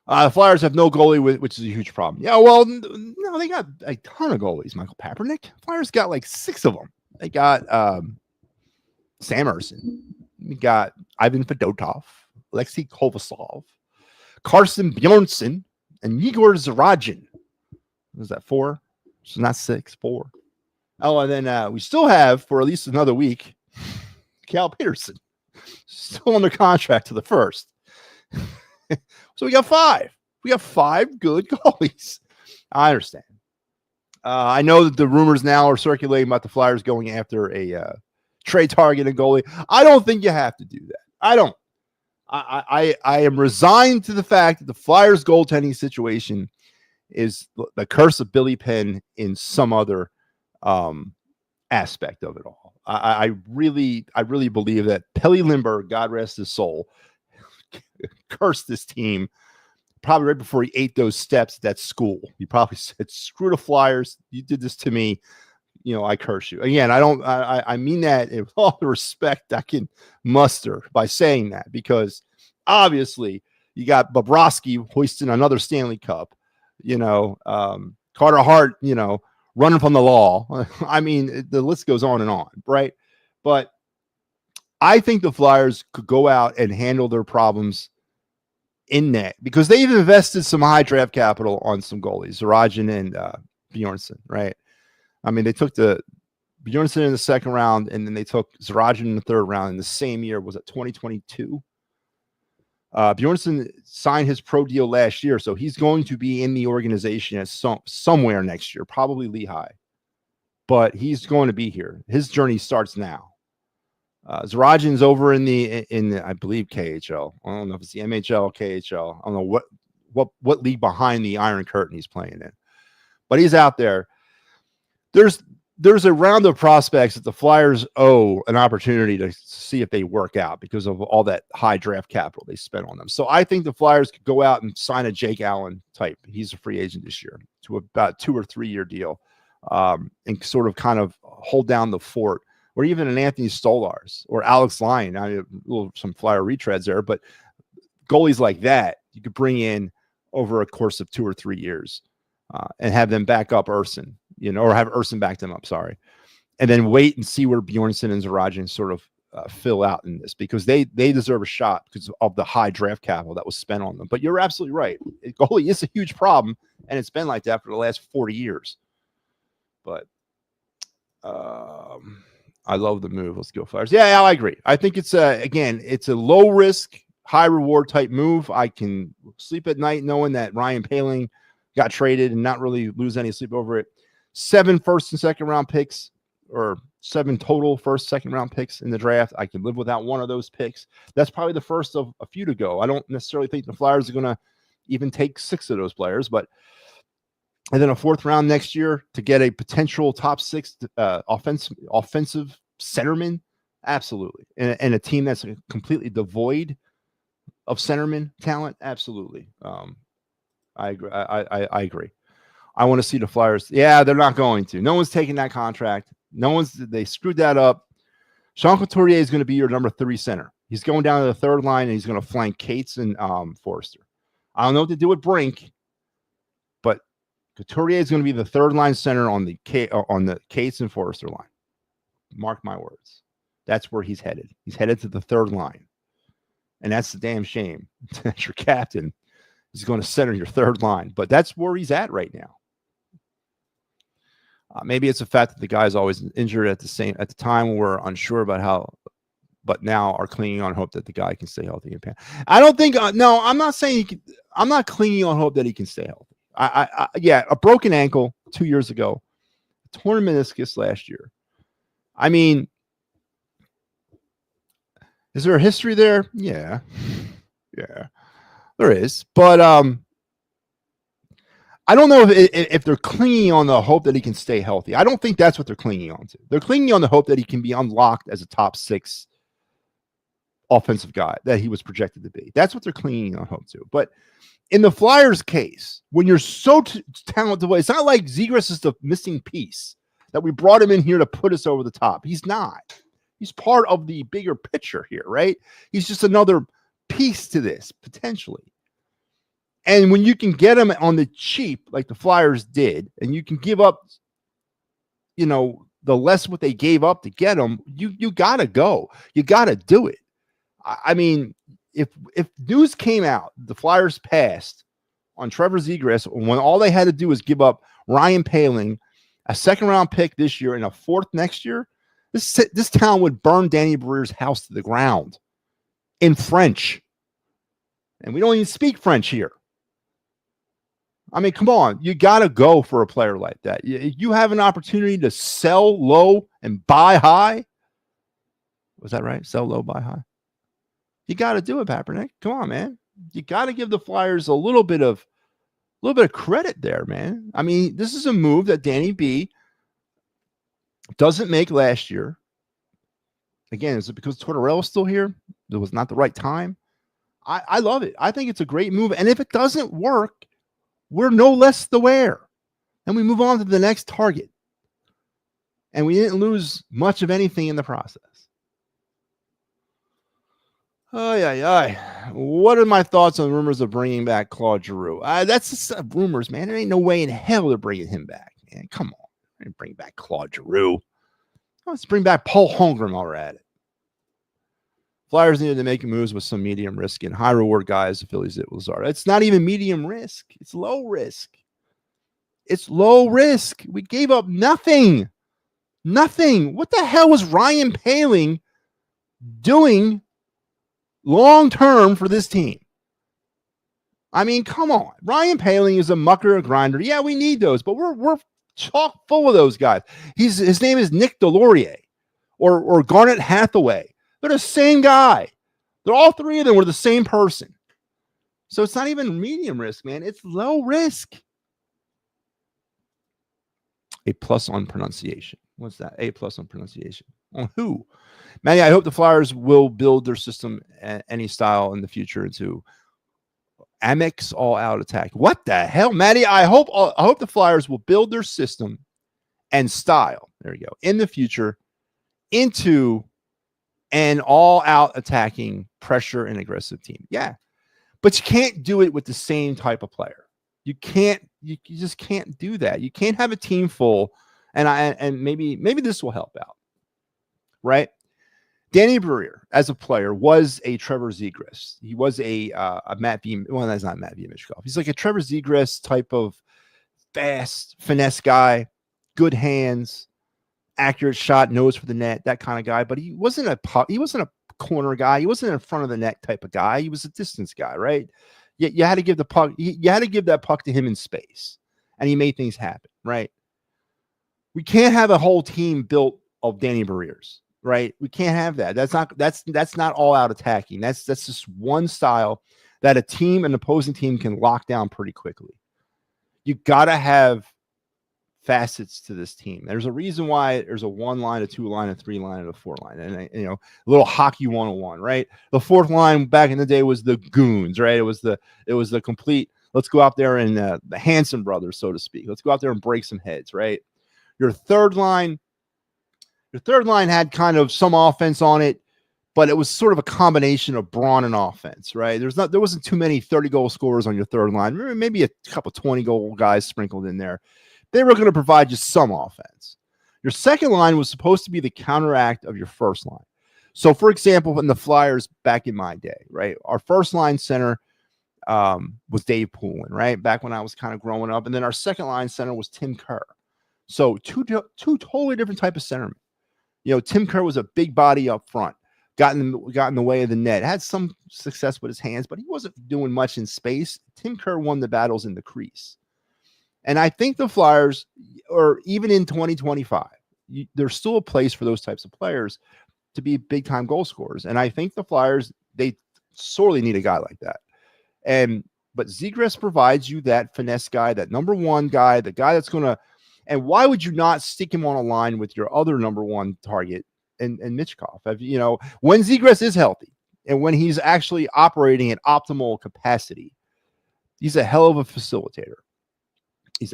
The Flyers have no goalie, which is a huge problem. Yeah, well, no, they got a ton of goalies. Michael Papernik. Flyers got like 6 of them. They got Sam Ersson. We got Ivan Fedotov, Alexei Kovasov, Carson Bjornsson, and Igor Zarajin. Was that 4? So not 6, 4. Oh, and then we still have, for at least another week, Cal Peterson. Still under contract to the first. So we got 5. We got 5 good goalies. I understand. I know that the rumors now are circulating about the Flyers going after a trade target and goalie. I don't think you have to do that. I don't. I am resigned to the fact that the Flyers goaltending situation is the curse of Billy Penn in some other aspect of it all. I really believe that Pelle Lindbergh, God rest his soul, cursed this team probably right before he ate those steps at that school. He probably said, "Screw the Flyers. You did this to me. I curse you." Again, I mean that with all the respect I can muster by saying that, because obviously you got Bobrovsky hoisting another Stanley Cup, Carter Hart, running from the law. I mean, the list goes on and on, right? But I think the Flyers could go out and handle their problems in net, because they've invested some high draft capital on some goalies, Zarajin and Bjornsson, right? I mean, they took the Bjornsson in the 2nd round, and then they took Zarajin in the 3rd round in the same year. Was it 2022? Bjornsson signed his pro deal last year, so he's going to be in the organization at somewhere next year, probably Lehigh. But he's going to be here. His journey starts now. Zarajin's over in the I believe KHL. I don't know if it's the MHL, KHL. I don't know what league behind the Iron Curtain he's playing in, but he's out there. There's there's a round of prospects that the Flyers owe an opportunity to see if they work out because of all that high draft capital they spent on them. So I think the Flyers could go out and sign a Jake Allen type. He's a free agent this year to about 2 or 3 year deal, and sort of kind of hold down the fort, or even an Anthony Stolarz or Alex Lyon. I mean, some Flyer retreads there, but goalies like that you could bring in over a course of 2 or 3 years, and have them back up Urson, or have Urson back them up, sorry. And then wait and see where Bjornsson and Zarajan sort of fill out in this, because they deserve a shot because of the high draft capital that was spent on them. But you're absolutely right. Goalie is a huge problem, and it's been like that for the last 40 years. But I love the move. Let's go Flyers. Yeah, I agree. I think it's it's a low risk, high reward type move. I can sleep at night knowing that Ryan Poehling got traded and not really lose any sleep over it. 7 first and second round picks, or 7 total first, second round picks in the draft. I can live without one of those picks. That's probably the first of a few to go. I don't necessarily think the Flyers are going to even take 6 of those players, and then a 4th round next year to get a potential top 6 offensive centerman. Absolutely. And a team that's completely devoid of centerman talent. Absolutely. I agree. I agree. I want to see the Flyers. Yeah, they're not going to. No one's taking that contract. They screwed that up. Sean Couturier is going to be your number 3 center. He's going down to the 3rd line, and he's going to flank Cates and Forrester. I don't know what to do with Brink, but Couturier is going to be the 3rd line center on the Cates and Forrester line. Mark my words. That's where he's headed. He's headed to the 3rd line. And that's the damn shame that your captain is going to center your 3rd line. But that's where he's at right now. Maybe it's the fact that the guy's always injured at the time when we're unsure about how, but now are clinging on hope that the guy can stay healthy. I don't think, no, I'm not saying he can. I'm not clinging on hope that he can stay healthy. Yeah, a broken ankle 2 years ago, torn meniscus last year. I mean, is there a history there? Yeah, there is. But I don't know if they're clinging on the hope that he can stay healthy. I don't think that's what they're clinging on to. They're clinging on the hope that he can be unlocked as a top 6 offensive guy that he was projected to be. That's what they're clinging on hope to. But in the Flyers' case, when you're so talented, it's not like Zegras is the missing piece that we brought him in here to put us over the top. He's not. He's part of the bigger picture here, right? He's just another piece to this, potentially. And when you can get him on the cheap, like the Flyers did, and you can give up, the less what they gave up to get him, you got to go. You got to do it. I mean, if news came out, the Flyers passed on Trevor Zegras, when all they had to do was give up Ryan Poehling, a 2nd round pick this year, and a 4th next year, this town would burn Danny Breer's house to the ground in French. And we don't even speak French here. I mean, come on. You got to go for a player like that. You have an opportunity to sell low and buy high. Was that right? Sell low, buy high. You got to do it, Papernick. Come on, man. You got to give the Flyers a little bit of credit there, man. I mean, this is a move that Danny B doesn't make last year. Again, is it because Tortorella's still here? It was not the right time. I love it. I think it's a great move. And if it doesn't work, we're no less aware. And we move on to the next target. And we didn't lose much of anything in the process. What are my thoughts on rumors of bringing back Claude Giroux? That's just rumors, man. There ain't no way in hell they're bringing him back, man. Come on. Bring back Claude Giroux. Let's bring back Paul Holmgren while we're at it. Flyers needed to make moves with some medium risk and high reward guys. The Phillies did Lazard. It's not even medium risk. It's low risk. It's low risk. We gave up nothing. Nothing. What the hell was Ryan Poehling doing long term for this team? I mean, come on. Ryan Poehling is a mucker, a grinder. Yeah, we need those, but we're chock full of those guys. His name is Nick Delorier or Garnet Hathaway. They're the same guy. They're all 3 of them were the same person. So it's not even medium risk, man. It's low risk. A+ on pronunciation. What's that? A+ on pronunciation. On who? Matty, I hope the Flyers will build their system any style in the future into Amex all-out attack. What the hell, Matty? I hope the Flyers will build their system and style. There you go. In the future, into an all-out attacking, pressure and aggressive team. Yeah, but you can't do it with the same type of player. You can't. You just can't do that. You can't have a team full. And maybe this will help out, right? Danny Briere, as a player, was a Trevor Zegras. He was a MattyB. Well, that's not MattyB Michkov. He's like a Trevor Zegras type of fast finesse guy, good hands, accurate shot, nose for the net, that kind of guy. But he wasn't a corner guy. He wasn't in front of the net type of guy. He was a distance guy, right? You had to give the puck. You had to give that puck to him in space, and he made things happen, right? We can't have a whole team built of Danny Briere's. Right, we can't have that. That's not all out attacking. That's just one style that a team, an opposing team, can lock down pretty quickly. You got to have facets to this team. There's a reason why there's a 1 line, a 2 line, a 3 line, and a 4 line. And a little hockey 101, right? The 4th line back in the day was the goons, right? It was the complete. Let's go out there and the Hanson brothers, so to speak. Let's go out there and break some heads, right? Your third line had kind of some offense on it, but it was sort of a combination of brawn and offense, right? There wasn't too many 30-goal scorers on your third line. Maybe a couple 20-goal guys sprinkled in there. They were going to provide you some offense. Your second line was supposed to be the counteract of your first line. So, for example, in the Flyers back in my day, right, our first line center was Dave Poulin, right, back when I was kind of growing up. And then our second line center was Tim Kerr. So two totally different type of centermen. Tim Kerr was a big body up front, got in the way of the net, had some success with his hands, but he wasn't doing much in space. Tim Kerr won the battles in the crease. And I think the Flyers, or even in 2025, there's still a place for those types of players to be big-time goal scorers. And I think the Flyers, they sorely need a guy like that. But Zegras provides you that finesse guy, that number 1 guy, the guy that's going to. And why would you not stick him on a line with your other number 1 target and Michkov? When Zegras is healthy and when he's actually operating at optimal capacity, he's a hell of a facilitator. He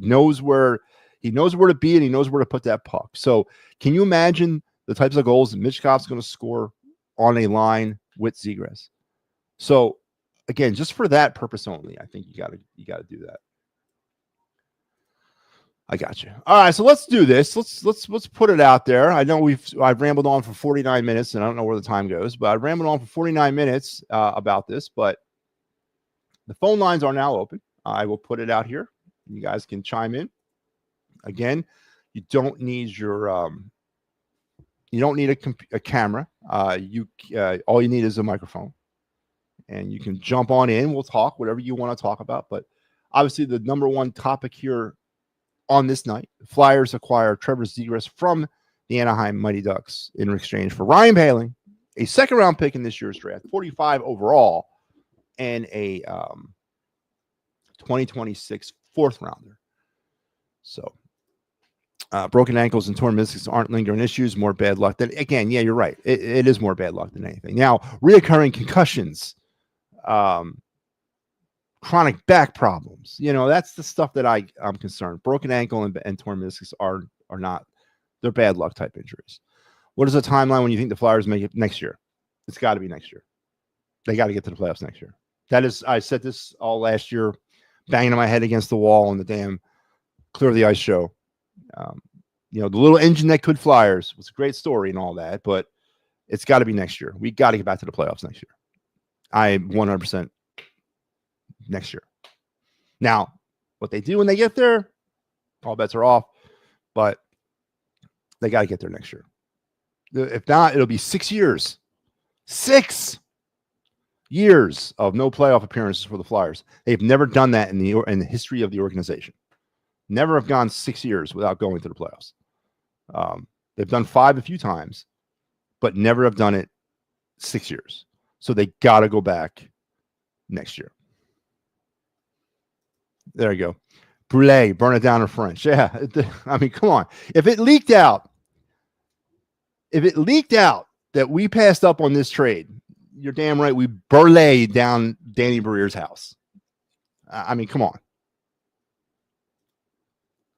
knows where to be, and he knows where to put that puck. So can you imagine the types of goals that Michkov's going to score on a line with Zegras? So again, just for that purpose only, I think you got to do that. I got you. All right, so let's do this. Let's put it out there. I know I've rambled on for 49 minutes, and I don't know where the time goes, but I've rambled on for 49 minutes about this. But the phone lines are now open. I will put it out here. You guys can chime in. Again, you don't need your you don't need a camera. All you need is a microphone, and you can jump on in. We'll talk whatever you want to talk about. But obviously, the number 1 topic here on this night, the Flyers acquire Trevor Zegras from the Anaheim Mighty Ducks in exchange for Ryan Poehling, a 2nd-round pick in this year's draft, 45 overall, and a 2026 4th-rounder. So, broken ankles and torn meniscus aren't lingering issues. More bad luck than, again, yeah, you're right. It is more bad luck than anything. Now, reoccurring concussions, chronic back problems, that's the stuff that I'm concerned. Broken ankle and torn meniscus are not, they're bad luck type injuries. What is the timeline when you think the Flyers make it next year? It's got to be next year. They got to get to the playoffs next year. That is, I said this all last year, banging my head against the wall on the damn Clear the Ice show. The little engine that could Flyers was a great story and all that, but it's got to be next year. We got to get back to the playoffs next year. I 100% next year. Now, what they do when they get there, all bets are off, but they got to get there next year. If not, it'll be 6 years. 6 years of no playoff appearances for the Flyers. They've never done that in the history of the organization. Never have gone 6 years without going to the playoffs. They've done 5 a few times, but never have done it 6 years. So they got to go back next year. There you go. Brûlé, burn it down in French. Yeah. I mean, come on. If it leaked out that we passed up on this trade, you're damn right we burlay down Danny Breer's house. I mean, come on.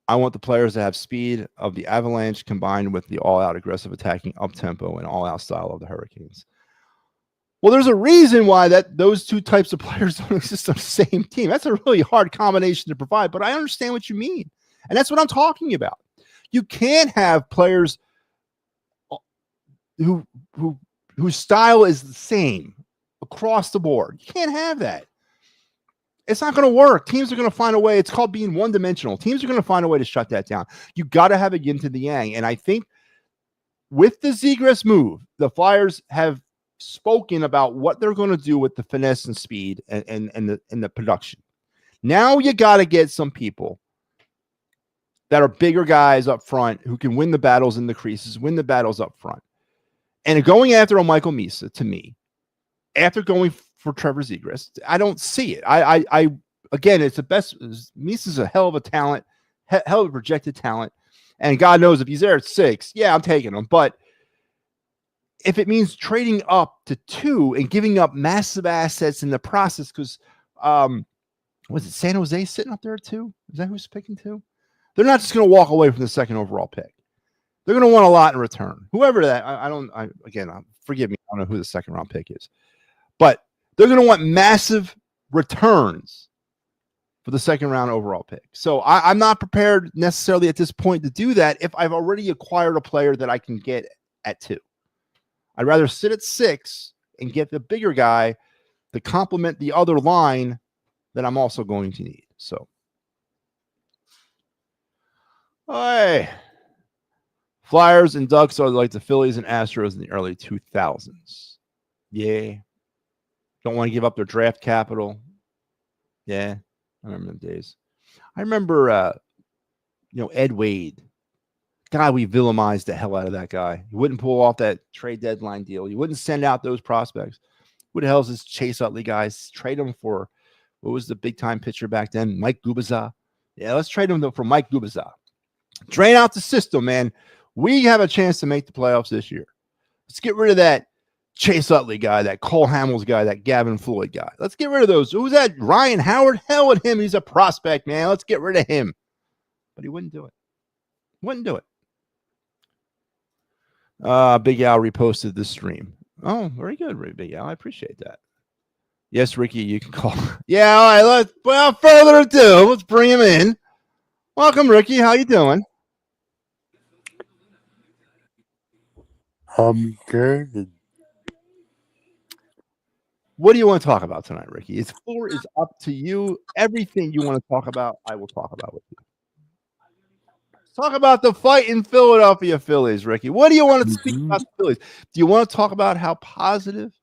I want the players to have speed of the Avalanche combined with the all-out aggressive attacking up-tempo and all-out style of the Hurricanes. Well, there's a reason why those two types of players don't exist on the same team. That's a really hard combination to provide, but I understand what you mean. And that's what I'm talking about. You can't have players whose style is the same across the board. You can't have that. It's not going to work. Teams are going to find a way. It's called being one-dimensional. Teams are going to find a way to shut that down. You got to have a yin to the yang. And I think with the Zegras move, the Flyers have spoken about what they're going to do with the finesse and speed and the production. Now you got to get some people that are bigger guys up front who can win the battles in the creases, win the battles up front. And going after a Michael Misa, to me, after going for Trevor Zegras, I don't see it. I again, it's the best. Misa's a hell of a talent, hell of a projected talent. And God knows if he's there at 6, yeah, I'm taking him. But if it means trading up to 2 and giving up massive assets in the process, because was it San Jose sitting up there at 2? Is that who's picking 2? They're not just going to walk away from the second overall pick. They're going to want a lot in return. Whoever that, forgive me, I don't know who the second round pick is, but they're going to want massive returns for the second round overall pick. So I'm not prepared necessarily at this point to do that if I've already acquired a player that I can get at 2. I'd rather sit at 6 and get the bigger guy to complement the other line that I'm also going to need. So, hey, Flyers and Ducks are like the Phillies and Astros in the early 2000s. Yeah. Don't want to give up their draft capital. Yeah. I remember them days. I remember, Ed Wade. God, we villainized the hell out of that guy. He wouldn't pull off that trade deadline deal. He wouldn't send out those prospects. Who the hell is this Chase Utley guys? Trade him for, what was the big-time pitcher back then? Mike Gubaza. Yeah, let's trade him for Mike Gubaza. Drain out the system, man. We have a chance to make the playoffs this year. Let's get rid of that Chase Utley guy, that Cole Hamels guy, that Gavin Floyd guy. Let's get rid of those. Who's that? Ryan Howard? Hell with him. He's a prospect, man. Let's get rid of him. But he wouldn't do it. Wouldn't do it. Big Al reposted the stream. Oh, very good, Big Al. I appreciate that. Yes, Ricky, you can call. Yeah, all right. Without further ado, let's bring him in. Welcome, Ricky. How you doing? I'm good. What do you want to talk about tonight, Ricky? The floor is up to you. Everything you want to talk about, I will talk about with you. Talk about the fight in Philadelphia Phillies, Ricky. What do you want to speak about the Phillies? Do you want to talk about how positive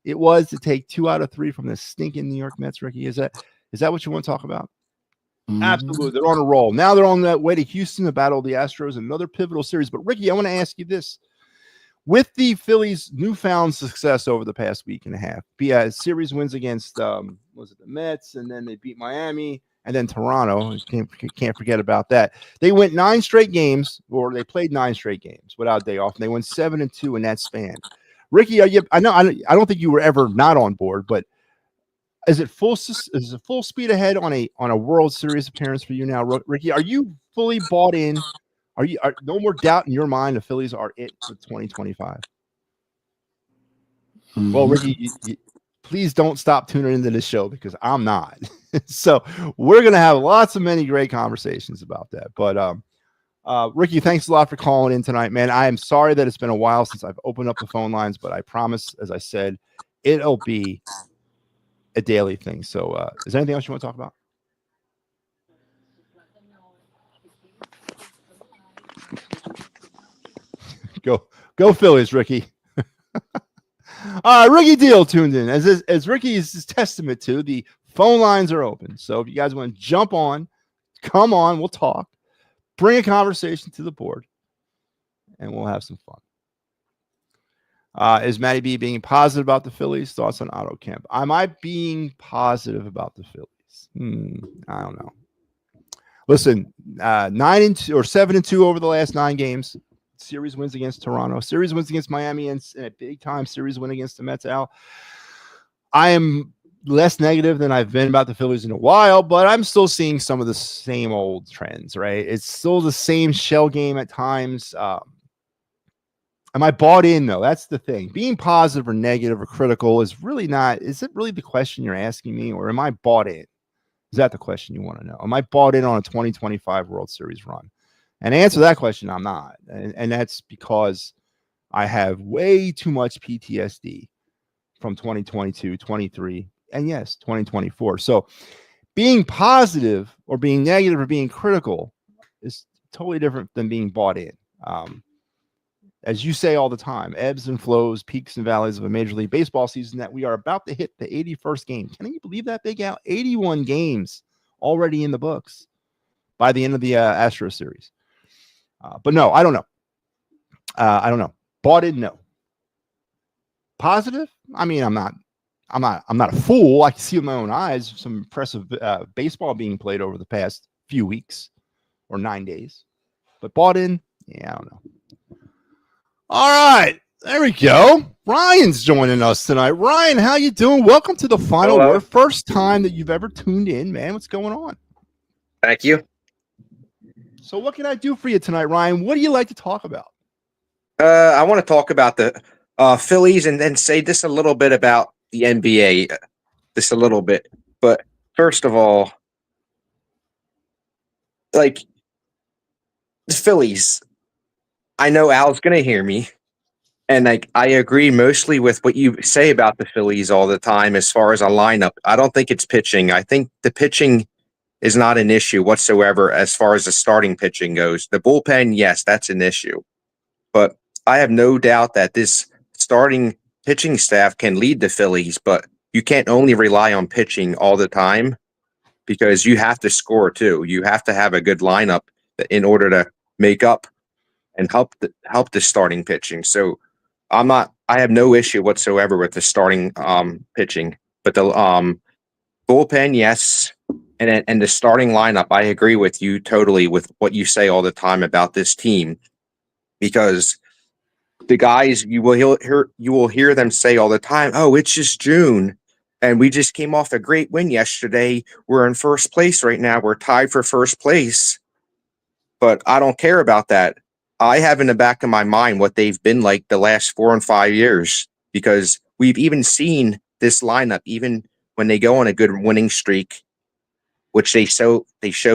it was to take 2 out of 3 from the stinking New York Mets, Ricky? Is that what you want to talk about? Absolutely. They're on a roll. Now they're on that way to Houston to battle the Astros, another pivotal series. But, Ricky, I want to ask you this. With the Phillies' newfound success over the past week and a half, series wins against, the Mets, and then they beat Miami, and then Toronto. Can't forget about that. They went 9 straight games, or they played 9 straight games without a day off, and they went 7-2 in that span. Ricky, I don't think you were ever not on board, but is it full speed ahead on a World Series appearance for you now, Ricky? Are you fully bought in? Are no more doubt in your mind the Phillies are it for 2025? Well, Ricky, please don't stop tuning into this show because I'm not. So we're going to have many great conversations about that. But Ricky, thanks a lot for calling in tonight, man. I am sorry that it's been a while since I've opened up the phone lines, but I promise, as I said, it'll be a daily thing. So is there anything else you want to talk about? Go Phillies, Ricky. Ricky Deal tuned in. As Ricky is testament to, the phone lines are open. So if you guys want to jump on, come on, we'll talk. Bring a conversation to the board, and we'll have some fun. Is MattyB being positive about the Phillies? Thoughts on Otto Kemp? Am I being positive about the Phillies? I don't know. Listen, 9-2 or 7-2 over the last 9 games. Series wins against Toronto. Series wins against Miami, and a big time series win against the Mets. Al, I am less negative than I've been about the Phillies in a while, but I'm still seeing some of the same old trends. Right? It's still the same shell game at times. Am I bought in though? That's the thing. Being positive or negative or critical is really not. Is it really the question you're asking me, or am I bought in? Is that the question you want to know? Am I bought in on a 2025 World Series run? And to answer that question, I'm not. And that's because I have way too much PTSD from 2022, 23, and yes, 2024. So being positive or being negative or being critical is totally different than being bought in. As you say all the time, ebbs and flows, peaks and valleys of a Major League Baseball season that we are about to hit the 81st game. Can you believe that, Big Al? 81 games already in the books by the end of the Astro series. But no, I don't know. I don't know. Bought in, no. Positive? I mean, I'm not a fool. I can see with my own eyes some impressive baseball being played over the past few weeks or 9 days. But bought in? Yeah, I don't know. All right, there we go. Ryan's joining us tonight. Ryan, how you doing? Welcome to the Final Word. First time that you've ever tuned in, man. What's going on? Thank you. So what can I do for you tonight, Ryan? What do you like to talk about? I want to talk about the Phillies and then say just a little bit about the NBA, just a little bit. But first of all, like the Phillies, I know Al's going to hear me, and like I agree mostly with what you say about the Phillies all the time as far as a lineup. I don't think it's pitching. I think the pitching is not an issue whatsoever as far as the starting pitching goes. The bullpen, yes, that's an issue. But I have no doubt that this starting pitching staff can lead the Phillies, but you can't only rely on pitching all the time because you have to score too. You have to have a good lineup in order to make up and help the starting pitching. So I have no issue whatsoever with the starting pitching, but the bullpen, yes. And the starting lineup, I agree with you totally with what you say all the time about this team, because the guys you will hear them say all the time, "Oh, it's just June, and we just came off a great win yesterday. We're in first place right now. We're tied for first place." But I don't care about that. I have in the back of my mind what they've been like the last 4 and 5 years, because we've even seen this lineup even when they go on a good winning streak, which they show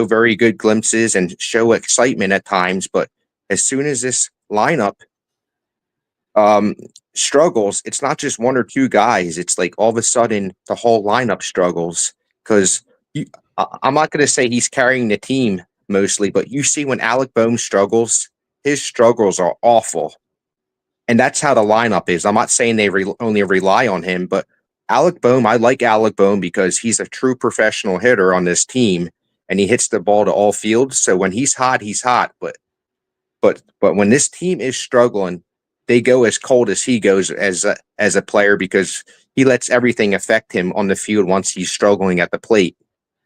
very good glimpses and show excitement at times. But as soon as this lineup struggles, it's not just 1 or 2 guys. It's like all of a sudden the whole lineup struggles, because I'm not going to say he's carrying the team mostly, but you see when Alec Bohm struggles, his struggles are awful. And that's how the lineup is. I'm not saying they only rely on him, but Alec Bohm, I like Alec Bohm because he's a true professional hitter on this team, and he hits the ball to all fields. So when he's hot, he's hot. But when this team is struggling, they go as cold as he goes as a player, because he lets everything affect him on the field once he's struggling at the plate.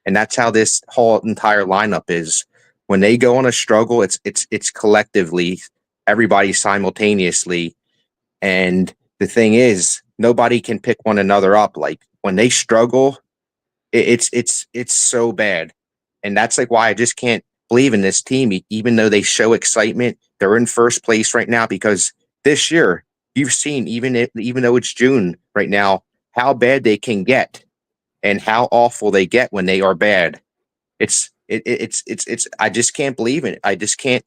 And that's how this whole entire lineup is. When they go on a struggle, it's collectively, everybody simultaneously. And the thing is, nobody can pick one another up. Like when they struggle, it's so bad. And that's like why I just can't believe in this team, even though they show excitement. They're in first place right now, because this year you've seen, even though it's June right now, how bad they can get and how awful they get when they are bad. It's I just can't believe it. I just can't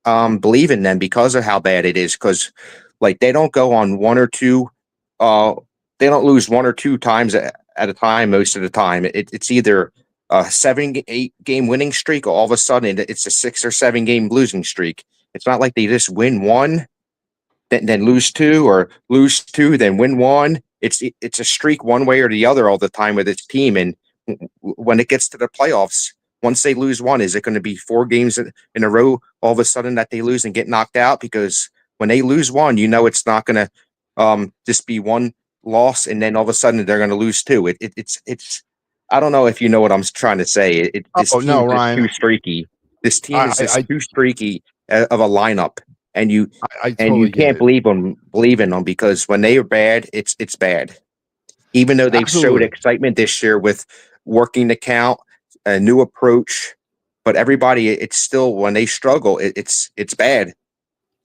believe in them because of how bad it is. Because like they don't go on 1 or 2, they don't lose 1 or 2 times at a time. Most of the time, it's either a 7-8 game winning streak, or all of a sudden it's a 6 or 7 game losing streak. It's not like they just win 1, then lose 2, or lose 2, then win 1. It's a streak one way or the other all the time with its team. And when it gets to the playoffs, once they lose 1, is it going to be 4 games in a row all of a sudden that they lose and get knocked out? Because when they lose 1, it's not going to just be 1 loss and then all of a sudden they're going to lose 2. I don't know if you know what I'm trying to say. This Oh team no, is just too Ryan. streaky. This team I is just I too streaky of a lineup, and you I and you totally get can't it. believe in them because when they are bad, it's bad. Even though they've showed Absolutely. excitement this year with working the count, a new approach, but everybody, it's still when they struggle, it's bad.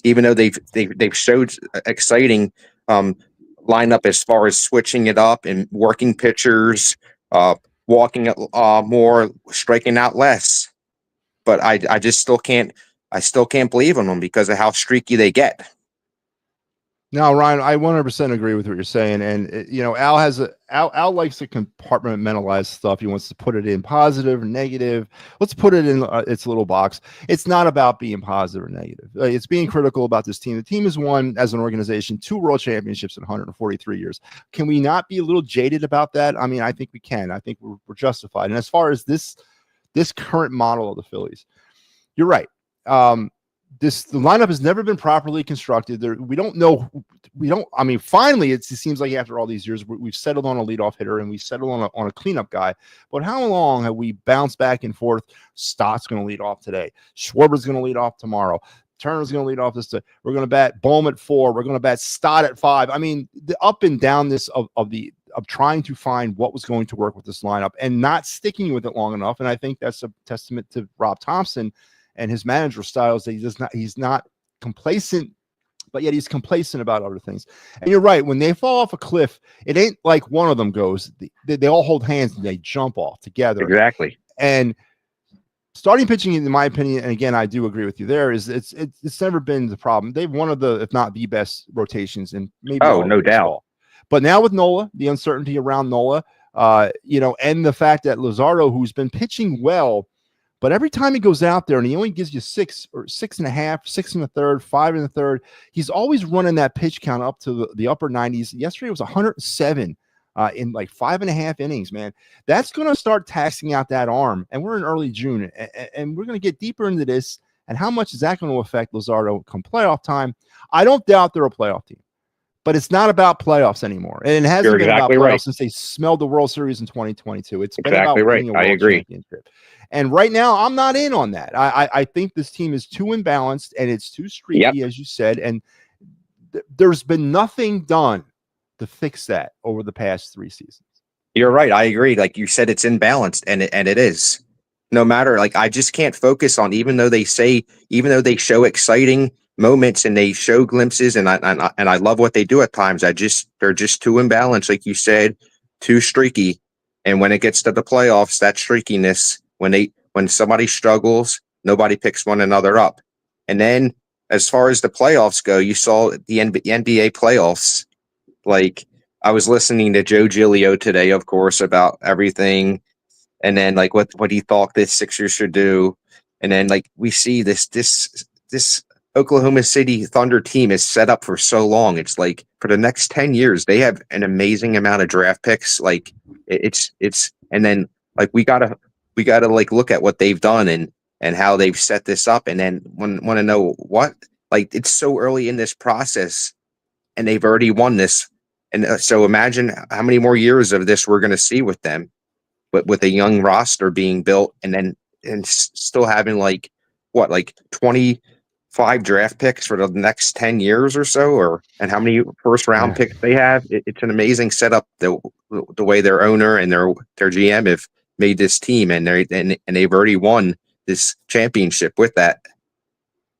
Even though they've showed exciting um, lineup as far as switching it up and working pitchers, uh, walking more, striking out less. But I just still can't believe in them because of how streaky they get. No, Ryan, I 100% agree with what you're saying. And, Al likes to compartmentalize stuff. He wants to put it in positive or negative. Let's put it in its little box. It's not about being positive or negative. It's being critical about this team. The team has won as an organization 2 world championships in 143 years. Can we not be a little jaded about that? I mean, I think we can. I think we're justified. And as far as this current model of the Phillies, you're right. The lineup has never been properly constructed. We don't know. I mean, finally, it seems like after all these years, we've settled on a leadoff hitter and we settled on a cleanup guy. But how long have we bounced back and forth? Stott's going to lead off today. Schwarber's going to lead off tomorrow. Turner's going to lead off this day. We're going to bat Bohm at 4. We're going to bat Stott at 5. I mean, the up and down this of trying to find what was going to work with this lineup and not sticking with it long enough. And I think that's a testament to Rob Thompson and his manager styles that he's not complacent, but yet he's complacent about other things. And you're right. When they fall off a cliff, it ain't like one of them goes. They all hold hands and they jump off together. Exactly. And starting pitching, in my opinion, and again, I do agree with you there, is it's never been the problem. They've one of the, if not the best rotations in maybe no doubt. But now with Nola, the uncertainty around Nola, and the fact that Luzardo, who's been pitching well, but every time he goes out there and he only gives you 6 or 6.5, 6 1/3, 5 1/3, he's always running that pitch count up to the upper 90s. Yesterday was 107 in like 5.5 innings, man. That's going to start taxing out that arm. And we're in early June, and we're going to get deeper into this. And how much is that going to affect Luzardo come playoff time? I don't doubt they're a playoff team. But it's not about playoffs anymore. And it hasn't been about playoffs since they smelled the World Series in 2022. It's been about winning a world championship. And right now, I'm not in on that. I think this team is too imbalanced and it's too streaky, as you said. And there's been nothing done to fix that over the past 3 seasons. You're right. I agree. Like you said, it's imbalanced, and it is. No matter, like, I just can't focus on, even though they show exciting moments and they show glimpses, and I love what they do at times. They're just too imbalanced, like you said, too streaky. And when it gets to the playoffs, that streakiness, when somebody struggles, nobody picks one another up. And then as far as the playoffs go, you saw the NBA playoffs. Like, I was listening to Joe Giglio today, of course, about everything. And then like what he thought this Sixers should do. And then like we see this Oklahoma City Thunder team is set up for so long. It's like for the next 10 years, they have an amazing amount of draft picks. Like it's and then like we gotta like look at what they've done and how they've set this up. And then want to know what, like, it's so early in this process and they've already won this. And so imagine how many more years of this we're going to see with them. But with a young roster being built and still having like 25 draft picks for the next 10 years or so, and how many first round picks they have. It's an amazing setup, the way their owner and their GM have made this team, and they've already won this championship with that.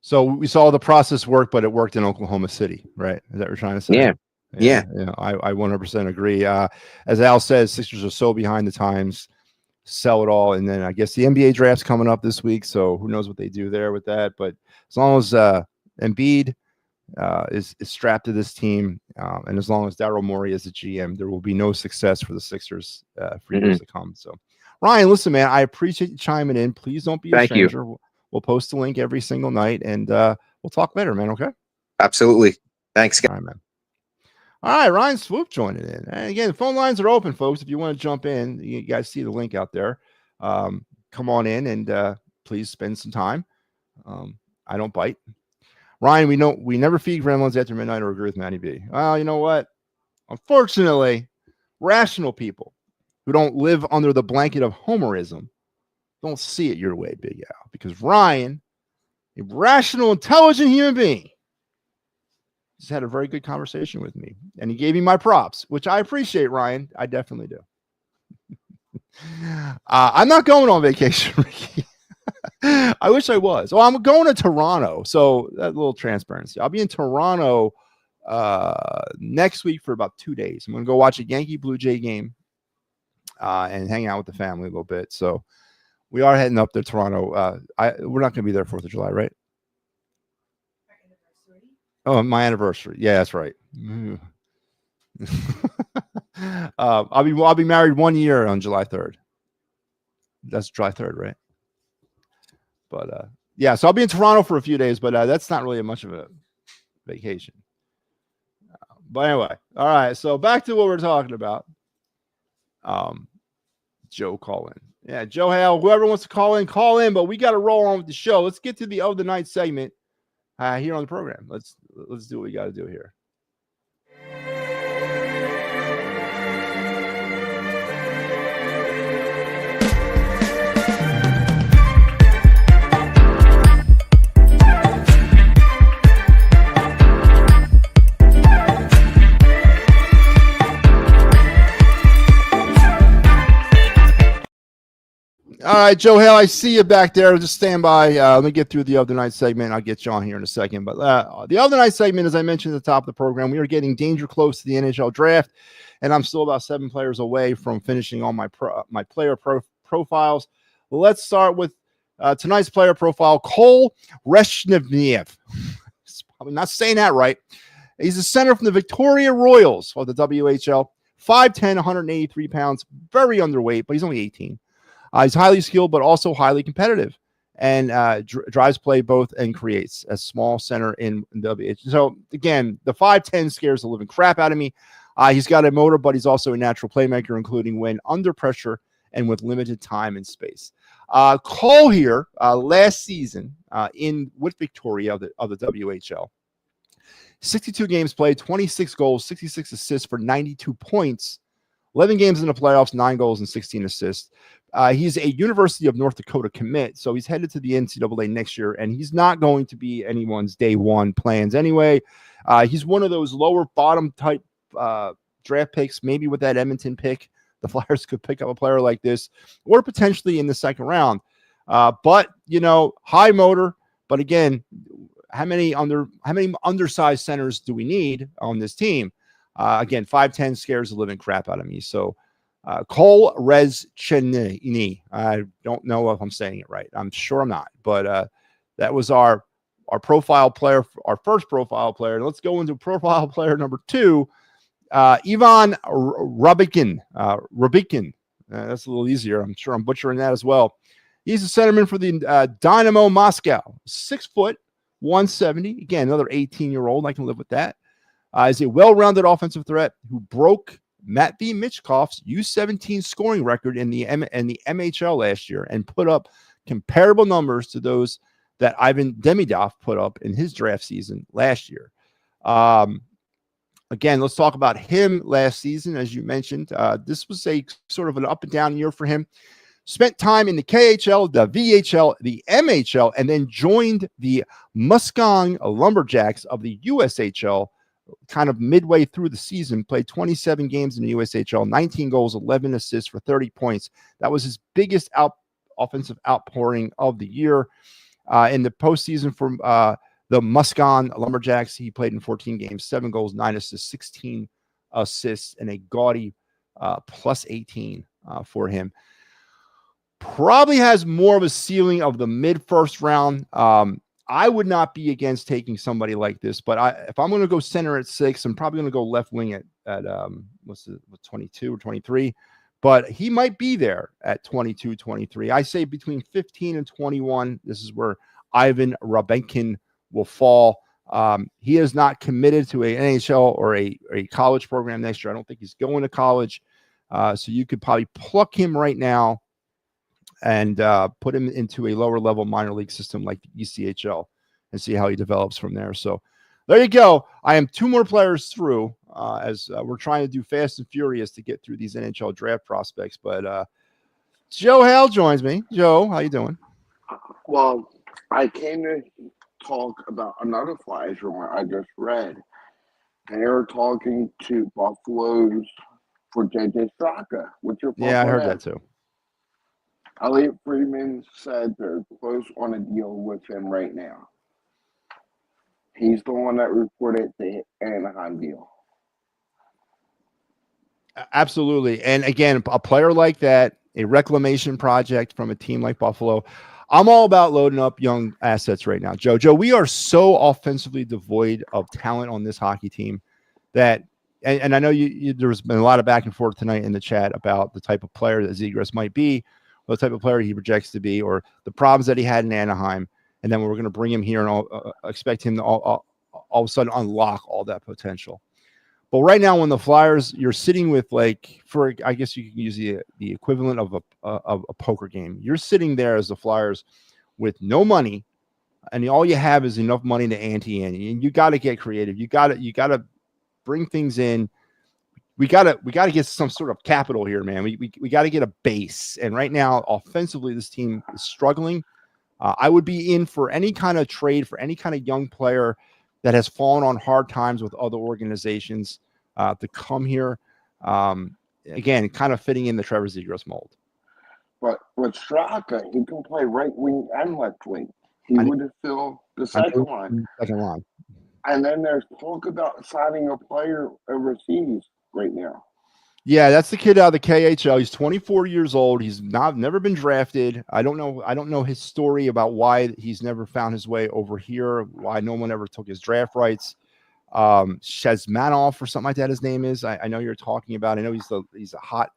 So we saw the process work, but it worked in Oklahoma City, right? Is that what you're trying to say? Yeah. I 100% agree. As Al says, Sixers are so behind the times, sell it all. And then I guess the NBA draft's coming up this week, so who knows what they do there with that. But as long as Embiid is strapped to this team, and as long as Daryl Morey is the GM, there will be no success for the Sixers for years to come. So, Ryan, listen, man, I appreciate you chiming in. Please don't be a stranger. We'll post a link every single night, and we'll talk later, man, okay? Absolutely. Thanks, guys. All right, man. All right, Ryan Swoop joining in. And again, the phone lines are open, folks. If you want to jump in, you guys see the link out there. Come on in and please spend some time. I don't bite. Ryan, we never feed gremlins after midnight or agree with MattyB. Well, you know what? Unfortunately, rational people who don't live under the blanket of homerism don't see it your way, Big Al, because Ryan, a rational, intelligent human being, just had a very good conversation with me, and he gave me my props, which I appreciate, Ryan. I definitely do. I'm not going on vacation, Ricky. I wish I was. Well, I'm going to Toronto, so that little transparency. I'll be in Toronto next week for about 2 days. I'm going to go watch a Yankee Blue Jay game and hang out with the family a little bit. So we are heading up to Toronto. We're not going to be there 4th of July, right? Oh, my anniversary. Yeah, that's right. I'll be married 1 year on July 3rd. That's July 3rd, right? But yeah, so I'll be in Toronto for a few days, but that's not really much of a vacation. But anyway, all right. So back to what we're talking about. Joe call in. Yeah, Joe Hale, whoever wants to call in, but we got to roll on with the show. Let's get to the of the night segment here on the program. Let's do what we got to do here. All right, Joe Hale, I see you back there. Just stand by. Let me get through the other night segment. I'll get you on here in a second. But the other night segment, as I mentioned at the top of the program, we are getting danger close to the NHL draft, and I'm still about 7 players away from finishing all my player profiles. Let's start with tonight's player profile, Cole Reshnevniev. I'm not saying that right. He's a center from the Victoria Royals of the WHL, 5'10", 183 pounds, very underweight, but he's only 18. He's highly skilled, but also highly competitive, and drives play both and creates a small center in WH. So again, the 5'10" scares the living crap out of me. He's got a motor, but he's also a natural playmaker, including when under pressure and with limited time and space. Cole here last season with Victoria of the WHL. 62 games played, 26 goals, 66 assists for 92 points. 11 games in the playoffs, 9 goals and 16 assists. He's a University of North Dakota commit, so he's headed to the NCAA next year, and he's not going to be anyone's day one plans anyway. He's one of those lower bottom type draft picks, maybe with that Edmonton pick. The Flyers could pick up a player like this, or potentially in the second round. But, high motor. But again, how many undersized centers do we need on this team? Again, 5'10" scares the living crap out of me. So Cole Rezcheny. I don't know if I'm saying it right. I'm sure I'm not. But that was our profile player, our first profile player. Let's go into profile player number 2, Ivan Rabikin. That's a little easier. I'm sure I'm butchering that as well. He's a centerman for the Dynamo Moscow. 6 foot, 170. Again, another 18-year-old. I can live with that. Is a well-rounded offensive threat who broke MattyB Michkov's U17 scoring record in the MHL last year and put up comparable numbers to those that Ivan Demidov put up in his draft season last year. Again, let's talk about him last season. As you mentioned, this was a sort of an up and down year for him. Spent time in the KHL, the VHL, the MHL, and then joined the Muscong Lumberjacks of the USHL kind of midway through the season. Played 27 games in the USHL, 19 goals, 11 assists for 30 points. That was his biggest offensive outpouring of the year. In the postseason for the Muscong Lumberjacks, he played in 14 games, 7 goals, 9 assists, 16 assists, and a gaudy plus 18 for him. Probably has more of a ceiling of the mid-first round. I would not be against taking somebody like this, but if I'm going to go center at 6, I'm probably going to go left wing at 22 or 23. But he might be there at 22, 23. I say between 15 and 21. This is where Ivan Rabenkin will fall. He is not committed to an NHL or a college program next year. I don't think he's going to college. So you could probably pluck him right now and put him into a lower level minor league system like the ECHL and see how he develops from there. So there you go. I am 2 more players through as we're trying to do fast and furious to get through these NHL draft prospects. But Joe Hale joins me. Joe, how you doing? Well, I came to talk about another Flyers rumor I just read. They are talking to Buffalo's for JJ Straka. What's your thoughts Yeah, I on heard that? that too. Elliot Friedman said they're close on a deal with him right now. He's the one that reported the Anaheim deal. Absolutely. And again, a player like that, a reclamation project from a team like Buffalo. I'm all about loading up young assets right now. Joe, we are so offensively devoid of talent on this hockey team that, and I know there's been a lot of back and forth tonight in the chat about the type of player that Zegras might be, or the type of player he projects to be, or the problems that he had in Anaheim. And then we're going to bring him here and expect him to all of a sudden unlock all that potential. But right now, when the Flyers, you're sitting with I guess you can use the equivalent of a poker game. You're sitting there as the Flyers with no money, and all you have is enough money to ante in. And you got to get creative. You got to bring things in. We got to get some sort of capital here, man. We got to get a base. And right now, offensively, this team is struggling. I would be in for any kind of trade for any kind of young player that has fallen on hard times with other organizations to come here. Again, kind of fitting in the Trevor Zegras mold. But with Straka, he can play right wing and left wing. He would have filled the second line. And then there's talk about signing a player overseas right now. Yeah, that's the kid out of the KHL. He's 24 years old. He's never been drafted. I don't know his story about why he's never found his way over here, why no one ever took his draft rights. Shezmanov or something like that his name is. I know you're talking about. I know he's a hot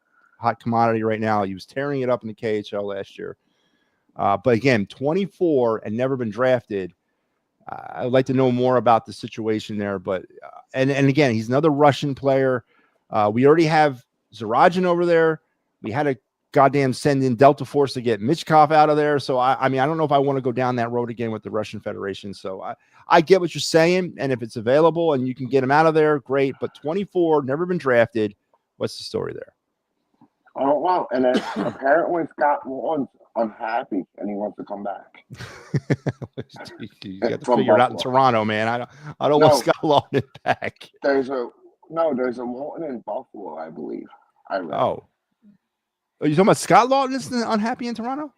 commodity right now. He was tearing it up in the KHL last year. But again, 24 and never been drafted. I'd like to know more about the situation there. But and again, he's another Russian player. We already have Zarajin over there. We had a goddamn send in Delta Force to get Michkov out of there. So I mean, I don't know if I want to go down that road again with the Russian Federation. So I get what you're saying, and if it's available and you can get him out of there, great. But 24, never been drafted. What's the story there? Oh well, and then apparently Scott Lawton's unhappy and he wants to come back. You got to figure it out in Toronto, man. I don't want Scott Lawton back. There's a Lawton in Buffalo, I believe. I read. Oh, are you talking about Scott Lawton is unhappy in Toronto?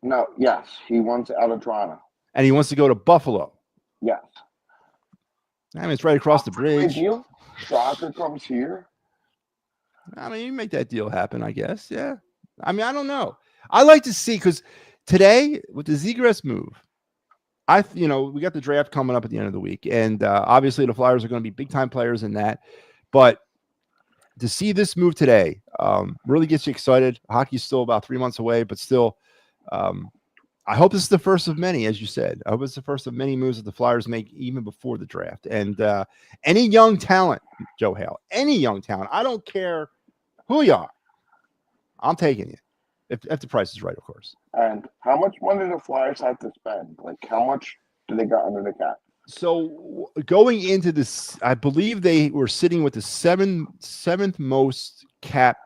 No, yes, he wants out of Toronto, and he wants to go to Buffalo. Yes, I mean it's right across the bridge. Straka comes here. I mean, you make that deal happen, I guess. Yeah. I mean, I don't know. I like to see because today with the Zegras move, we got the draft coming up at the end of the week, and obviously the Flyers are going to be big time players in that. But to see this move today really gets you excited. Hockey's still about 3 months away, but still, I hope this is the first of many, as you said. I hope it's the first of many moves that the Flyers make even before the draft. And any young talent, Joe Hale, any young talent, I don't care who you are, I'm taking you. If the price is right, of course. And how much money do the Flyers have to spend? Like, how much do they got under the cap? So going into this, I believe they were sitting with the seventh most cap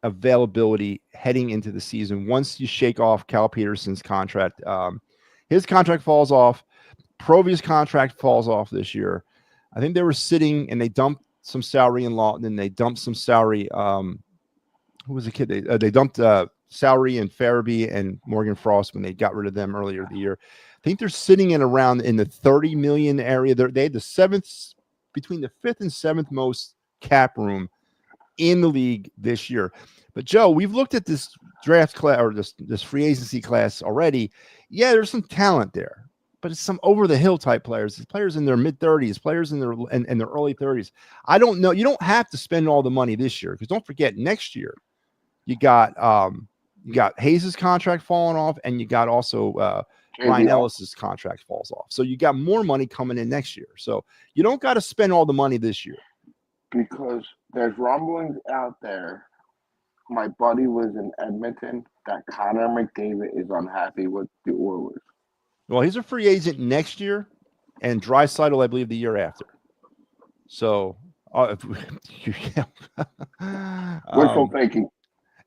availability heading into the season. Once you shake off Cal Peterson's contract, his contract falls off. Provy's contract falls off this year. I think they were sitting and they dumped some salary in Lawton, and they dumped some salary. Who was the kid? They dumped salary in Farabee and Morgan Frost when they got rid of them earlier the year. I think they're sitting in around in the 30 million area. They had between the 5th and 7th most cap room in the league this year. But Joe, we've looked at this draft class or this free agency class already. Yeah, there's some talent there, but it's some over the hill type players. It's players in their mid 30s, players in their early 30s. I don't know. You don't have to spend all the money this year because don't forget next year you got Hayes' contract falling off, and you got also Ryan Ellis's contract falls off. So you got more money coming in next year. So you don't got to spend all the money this year. Because there's rumblings out there. My buddy was in Edmonton that Connor McDavid is unhappy with the Oilers. Well, he's a free agent next year, and Draisaitl, I believe, the year after. So, Wishful thinking.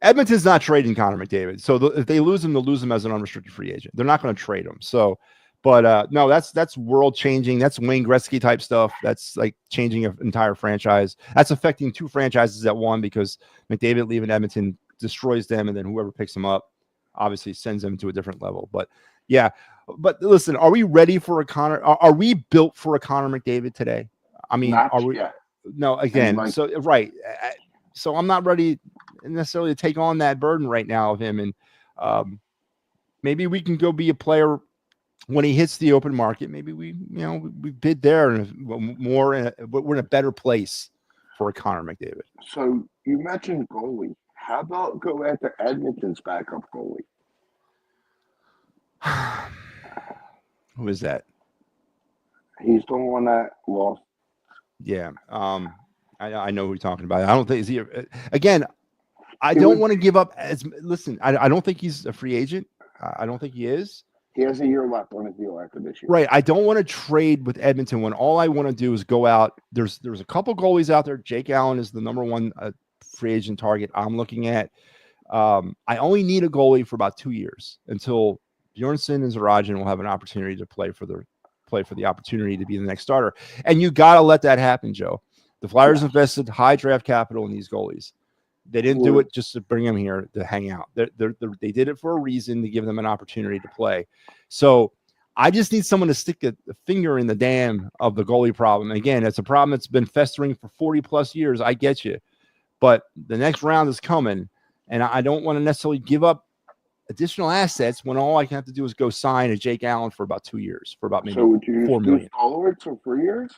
Edmonton's not trading Connor McDavid. So if they lose him, they'll lose him as an unrestricted free agent. They're not going to trade him. So, but no, that's world changing. That's Wayne Gretzky type stuff. That's like changing an entire franchise. That's affecting two franchises at one because McDavid leaving Edmonton destroys them, and then whoever picks him up obviously sends them to a different level. But yeah, but listen, are we ready for a Connor? Are we built for a Connor McDavid today? I mean, Not are we? yet. No, again. So right. So I'm not ready necessarily to take on that burden right now of him. And maybe we can go be a player when he hits the open market. Maybe we bid there and we're in a better place for a Connor McDavid. So you mentioned goalie. How about go after Edmonton's backup goalie? Who is that? He's the one that lost. Yeah. I know who you're talking about. I don't think is he again. I don't want to give up. Listen, I don't think he's a free agent. I don't think he is. He has a year left on his deal after this year. Right. I don't want to trade with Edmonton when all I want to do is go out. There's a couple goalies out there. Jake Allen is the number one free agent target I'm looking at. I only need a goalie for about 2 years until Bjornsson and Zarajan will have an opportunity to play for the opportunity to be the next starter. And you got to let that happen, Joe. The Flyers invested high draft capital in these goalies. They didn't do it just to bring them here to hang out. They did it for a reason, to give them an opportunity to play. So I just need someone to stick a finger in the dam of the goalie problem. Again, it's a problem that's been festering for 40 plus years. I get you. But the next round is coming, and I don't want to necessarily give up additional assets when all I can have to do is go sign a Jake Allen for about 2 years, for about maybe $4 million. Stallworth for 3 years?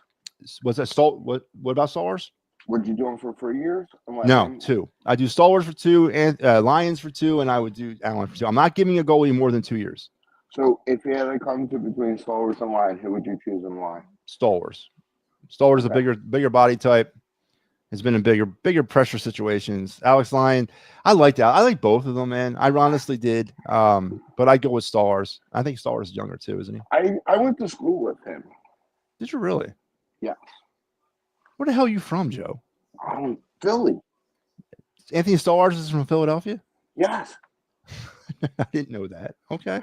Was that What about Stallworth? Would you do him for 3 years? No, 2. I do Stallworth for 2 and Lions for 2, and I would do Allen for 2. I'm not giving a goalie more than 2 years. So if you had to come to between Stallworth and Lyon, who would you choose in line? Stallworth. Stallworth is a bigger body type. Has been in bigger pressure situations. Alex Lyon, I liked that. I like both of them, man. I honestly did. But I go with Stallworth. I think Stallworth is younger too, isn't he? I went to school with him. Did you really? Yes. Where the hell are you from, Joe? Philly. Anthony Stallworth is from Philadelphia? Yes. I didn't know that. Okay.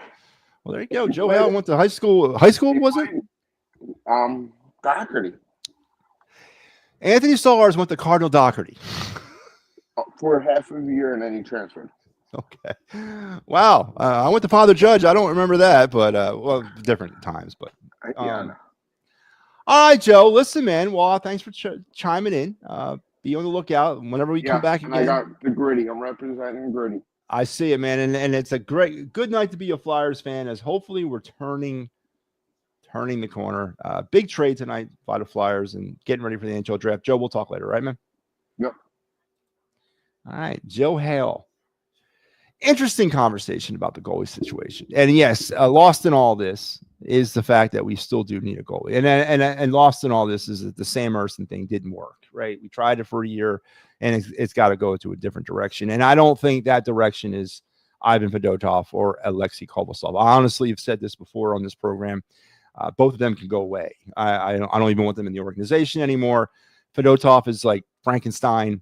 Well, there you go. Joe Hale went to high school. High school, was it? Doherty. Anthony Stallworth went to Cardinal Doherty. For half of a year, and then he transferred. Okay. Wow. I went to Father Judge. I don't remember that, but different times. But all right, Joe. Listen, man. Well, thanks for chiming in. Be on the lookout whenever we come back again. I got the Gritty. I'm representing Gritty. I see it, man, and it's a good night to be a Flyers fan, as hopefully we're turning the corner. Big trade tonight by the Flyers and getting ready for the NHL draft. Joe, we'll talk later, right, man? Yep. All right, Joe Hale. Interesting conversation about the goalie situation. And yes, lost in all this is the fact that we still do need a goalie. And lost in all this is that the Sam Ersson thing didn't work, right? We tried it for a year, and it's got to go to a different direction. And I don't think that direction is Ivan Fedotov or Alexei Kovalev. I honestly have said this before on this program. Both of them can go away. I don't even want them in the organization anymore. Fedotov is like Frankenstein.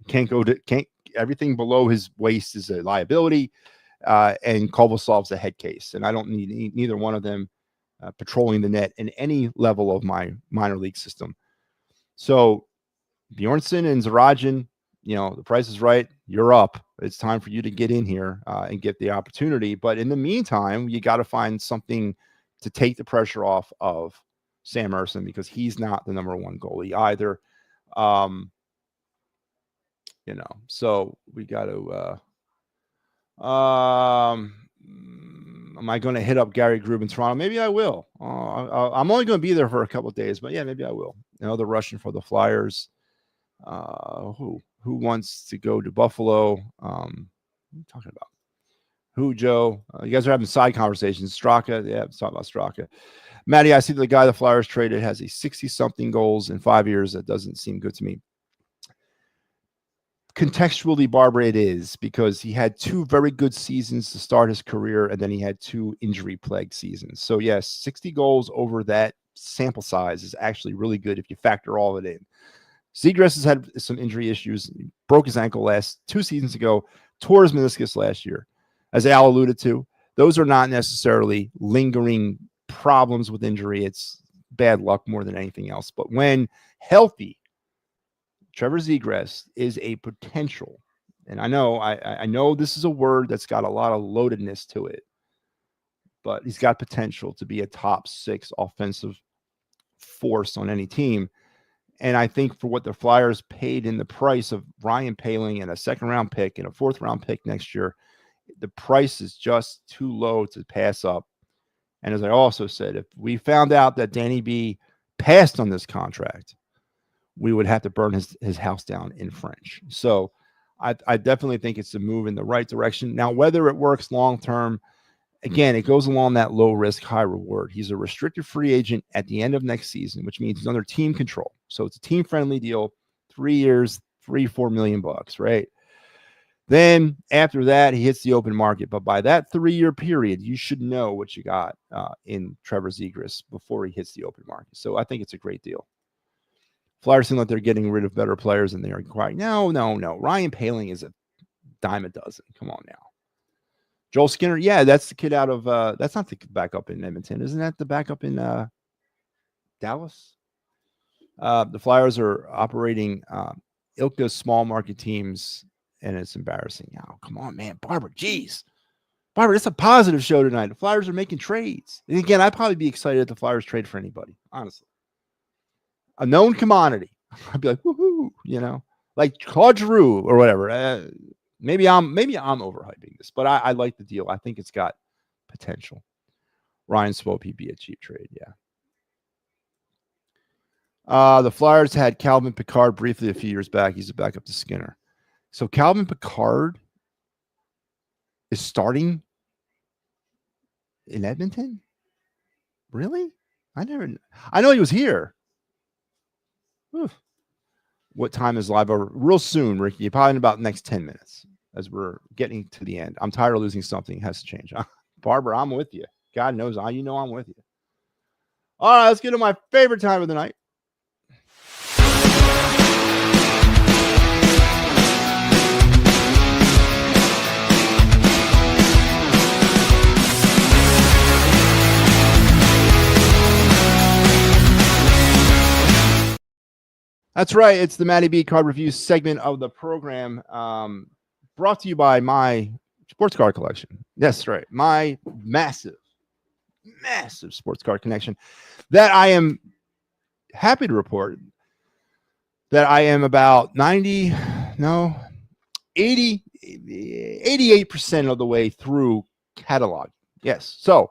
Can't everything below his waist is a liability. And Kovasov's a head case. And I don't need neither one of them patrolling the net in any level of my minor league system. So Bjornsson and Zarajan, the price is right. You're up. It's time for you to get in here and get the opportunity. But in the meantime, you got to find something to take the pressure off of Sam Ersson, because he's not the number one goalie either. So we got to, am I going to hit up Gary Grube in Toronto? Maybe I will. I'm only going to be there for a couple of days, but yeah, maybe I will. They're rushing for the Flyers. Who wants to go to Buffalo? What are you talking about? Who, Joe? You guys are having side conversations. Straka. Yeah, let's talk about Straka. Matty, I see the guy the Flyers traded has a 60-something goals in 5 years. That doesn't seem good to me. Contextually, Barbara, it is, because he had 2 very good seasons to start his career, and then he had 2 injury-plagued seasons. So, yes, 60 goals over that sample size is actually really good if you factor all of it in. Zegras has had some injury issues. He broke his ankle 2 seasons ago, tore his meniscus last year. As Al alluded to, those are not necessarily lingering problems with injury. It's bad luck more than anything else. But when healthy, Trevor Zegras is a potential. And I know this is a word that's got a lot of loadedness to it, but he's got potential to be a top 6 offensive force on any team. And I think for what the Flyers paid in the price of Ryan Poehling and a 2nd-round pick and a 4th-round pick next year, the price is just too low to pass up. And as I also said, if we found out that Danny B passed on this contract, we would have to burn his house down in French. So I definitely think it's a move in the right direction. Now, whether it works long-term, again, it goes along that low risk, high reward. He's a restricted free agent at the end of next season, which means he's under team control. So it's a team friendly deal, 3 years, $3-4 million, right? Then after that, he hits the open market. But by that 3-year period, you should know what you got in Trevor Zegras before he hits the open market. So I think it's a great deal. Flyers seem like they're getting rid of better players than they are acquiring. No. Ryan Poehling is a dime a dozen. Come on now. Joel Skinner, yeah, that's the kid out of that's not the backup in Edmonton. Isn't that the backup in Dallas? The Flyers are operating Ilka's small market teams, and it's embarrassing. Oh, come on, man. Barbara, geez. Barbara, it's a positive show tonight. The Flyers are making trades. And again, I'd probably be excited if the Flyers trade for anybody, honestly. A known commodity. I'd be like, woohoo, like Claude Giroux or whatever. Maybe I'm overhyping this, but I like the deal. I think it's got potential. Ryan Swope, he'd be a cheap trade, yeah. The Flyers had Calvin Pickard briefly a few years back. He's a backup to Skinner. So Calvin Pickard is starting in Edmonton? Really? I know he was here. Oof. What time is live over? Real soon, Ricky. Probably in about the next 10 minutes as we're getting to the end. I'm tired of losing something. It has to change. Barbara, I'm with you. God knows I'm with you. All right, let's get to my favorite time of the night. That's right. It's the MattyB card review segment of the program, brought to you by my sports card collection. That's right. My massive sports card collection that I am happy to report that I am about 88% of the way through catalog. Yes. So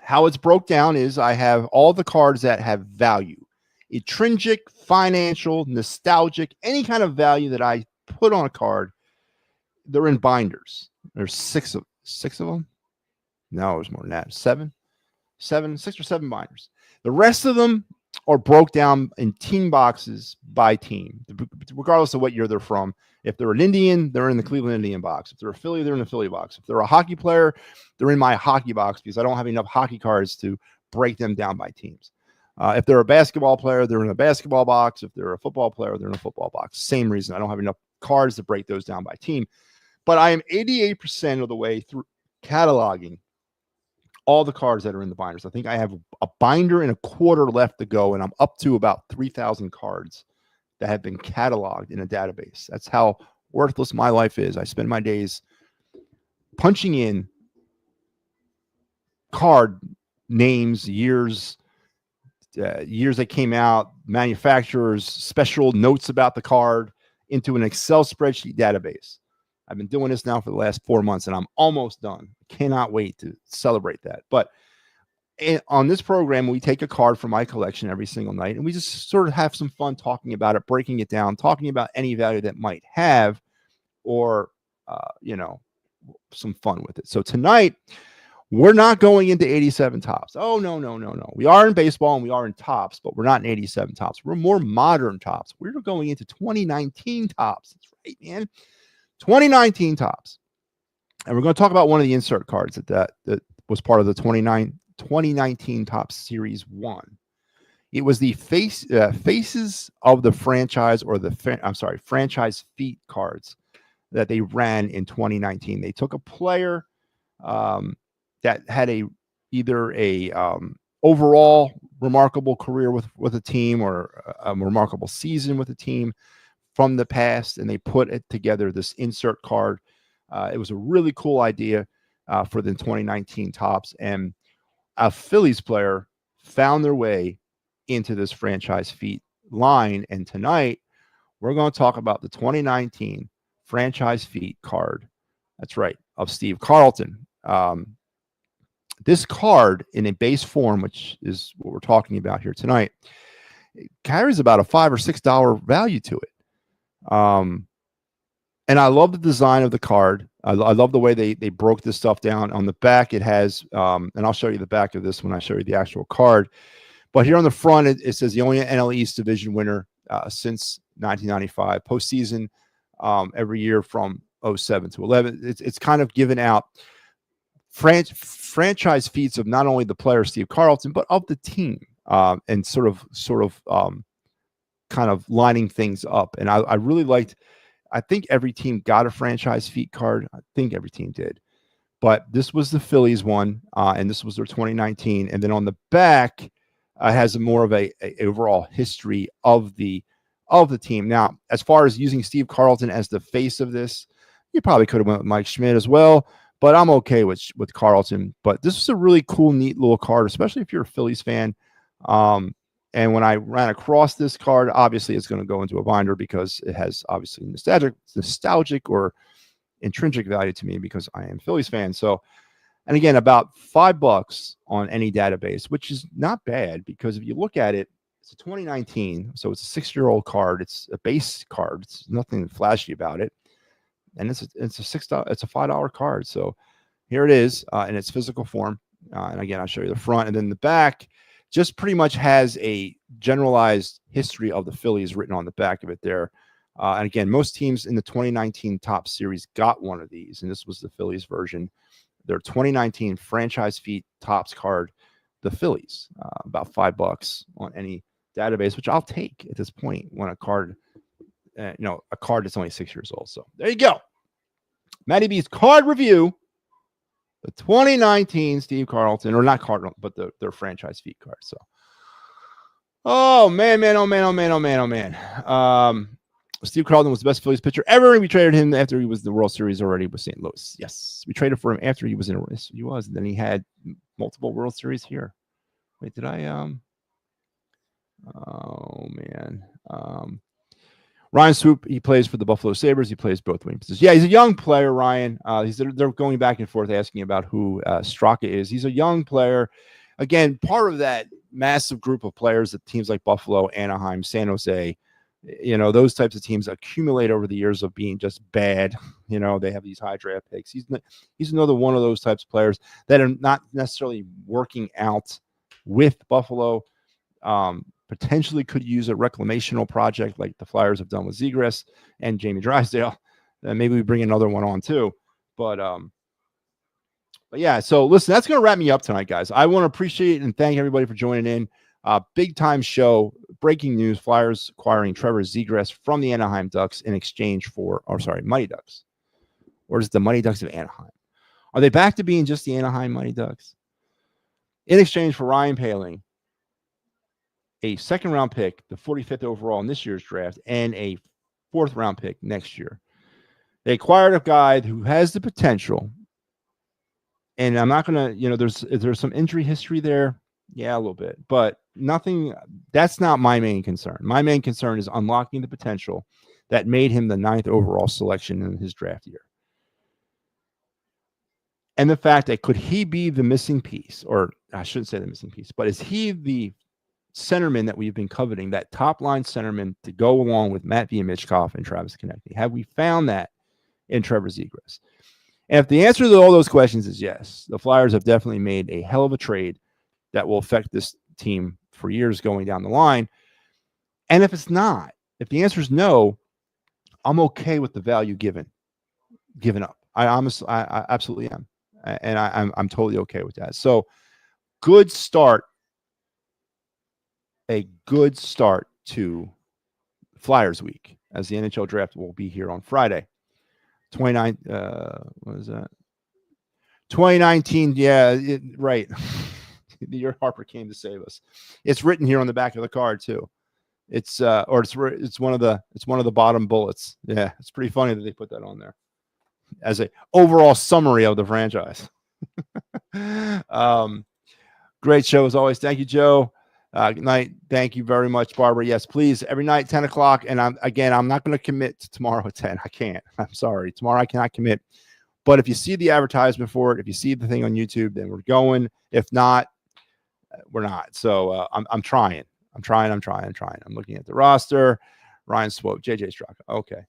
how it's broke down is I have all the cards that have value. Intrinsic, financial, nostalgic, any kind of value that I put on a card, they're in binders. There's six of them. No, there's more than that. 6 or 7 binders. The rest of them are broke down in team boxes by team, regardless of what year they're from. If they're an Indian, they're in the Cleveland Indian box. If they're a Philly, they're in the Philly box. If they're a hockey player, they're in my hockey box because I don't have enough hockey cards to break them down by teams. If they're a basketball player, they're in a basketball box. If they're a football player, they're in a football box. Same reason. I don't have enough cards to break those down by team. But I am 88% of the way through cataloging all the cards that are in the binders. I think I have a binder and a quarter left to go, and I'm up to about 3,000 cards that have been cataloged in a database. That's how worthless my life is. I spend my days punching in card names, years that came out, manufacturers, special notes about the card into an Excel spreadsheet database. I've been doing this now for the last 4 months, and I'm almost done. Cannot wait to celebrate that. But on this program, we take a card from my collection every single night, and we just sort of have some fun talking about it, breaking it down, talking about any value that might have, or, some fun with it. So tonight, we're not going into 87 tops. Oh, no. We are in baseball and we are in tops, but we're not in 87 tops. We're more modern tops. We're going into 2019 tops. That's right, man. 2019 tops. And we're going to talk about one of the insert cards that was part of the 2019 Topps Series 1. It was the faces of the franchise, or franchise feet cards that they ran in 2019. They took a player that had either a overall remarkable career with a team, or a remarkable season with a team from the past, and they put it together, this insert card. It was a really cool idea for the 2019 Topps, and a Phillies player found their way into this franchise feet line. And tonight we're going to talk about the 2019 franchise feet card. That's right, of Steve Carlton. This card in a base form, which is what we're talking about here tonight, it carries about a $5 or $6 value to it. And I love the design of the card. I love the way they broke this stuff down. On the back, it has, and I'll show you the back of this when I show you the actual card. But here on the front, it says the only NL East division winner since 1995, postseason every year from 07 to 11. It's kind of given out franchise feats of not only the player Steve Carlton, but of the team, and sort of kind of lining things up. And I really liked. I think every team got a franchise feat card. I think every team did, but this was the Phillies one, and this was their 2019. And then on the back, has more of a overall history of the team. Now, as far as using Steve Carlton as the face of this, you probably could have went with Mike Schmidt as well, but I'm okay with Carlton. But this was a really cool, neat little card, especially if you're a Phillies fan. And when I ran across this card, obviously it's going to go into a binder because it has obviously nostalgic or intrinsic value to me because I am a Phillies fan. So, and again, about $5 on any database, which is not bad because if you look at it, it's a 2019, so it's a 6-year-old card. It's a base card. It's nothing flashy about it, and it's a $5 card. So here it is in its physical form. And again, I'll show you the front, and then the back just pretty much has a generalized history of the Phillies written on the back of it there. And again, most teams in the 2019 Topps series got one of these, and this was the Phillies version. Their 2019 franchise feet Topps card, the Phillies, about $5 on any database, which I'll take at this point when a card, a card that's only 6 years old. So there you go. MattyB's card review. The 2019 Steve Carlton, or not Cardinal, but their franchise feet card. So, oh man. Steve Carlton was the best Phillies pitcher ever. We traded him after he was in the World Series already with St. Louis. Yes, we traded for him after he was in a race. He was. And then he had multiple World Series here. Wait, did I? Oh man. Ryan Swoop, he plays for the Buffalo Sabres. He plays both wing positions. Yeah, he's a young player, Ryan. They're going back and forth asking about who Straka is. He's a young player. Again, part of that massive group of players that teams like Buffalo, Anaheim, San Jose, those types of teams accumulate over the years of being just bad. They have these high draft picks. He's another one of those types of players that are not necessarily working out with Buffalo. Potentially could use a reclamational project like the Flyers have done with Zegras and Jamie Drysdale. Maybe we bring another one on too. But yeah, so listen, that's going to wrap me up tonight, guys. I want to appreciate and thank everybody for joining in. Big time show. Breaking news: Flyers acquiring Trevor Zegras from the Anaheim Ducks in exchange for, Mighty Ducks. Or is it the Mighty Ducks of Anaheim? Are they back to being just the Anaheim Mighty Ducks? In exchange for Ryan Poehling, a second-round pick, the 45th overall in this year's draft, and a fourth-round pick next year. They acquired a guy who has the potential, and I'm not going to, there's some injury history there. Yeah, a little bit, but nothing. That's not my main concern. My main concern is unlocking the potential that made him the 9th overall selection in his draft year. And the fact that could he be the missing piece, or I shouldn't say the missing piece, but is he the centerman that we've been coveting, that top line centerman to go along with Matt Michkov and Travis Konecny? Have we found that in Trevor Zegras? And if the answer to all those questions is yes, the Flyers have definitely made a hell of a trade that will affect this team for years going down the line. And if it's not, if the answer is no, I'm okay with the value given up. I absolutely am. And I'm totally okay with that. So good start a good start to Flyers week, as the NHL draft will be here on Friday. 29, what is that? 2019, yeah, right. The year Harper came to save us. It's written here on the back of the card too. It's one of the bottom bullets. Yeah, it's pretty funny that they put that on there as a overall summary of the franchise. Great show as always. Thank you, Joe. Good night. Thank you very much, Barbara. Yes, please, every night, 10 o'clock. And I'm not going to commit to tomorrow at 10. I can't. I'm sorry. Tomorrow I cannot commit. But if you see the advertisement for it, if you see the thing on YouTube, then we're going. If not, we're not. So I'm trying. I'm looking at the roster. Ryan Swope, JJ Straka. Okay.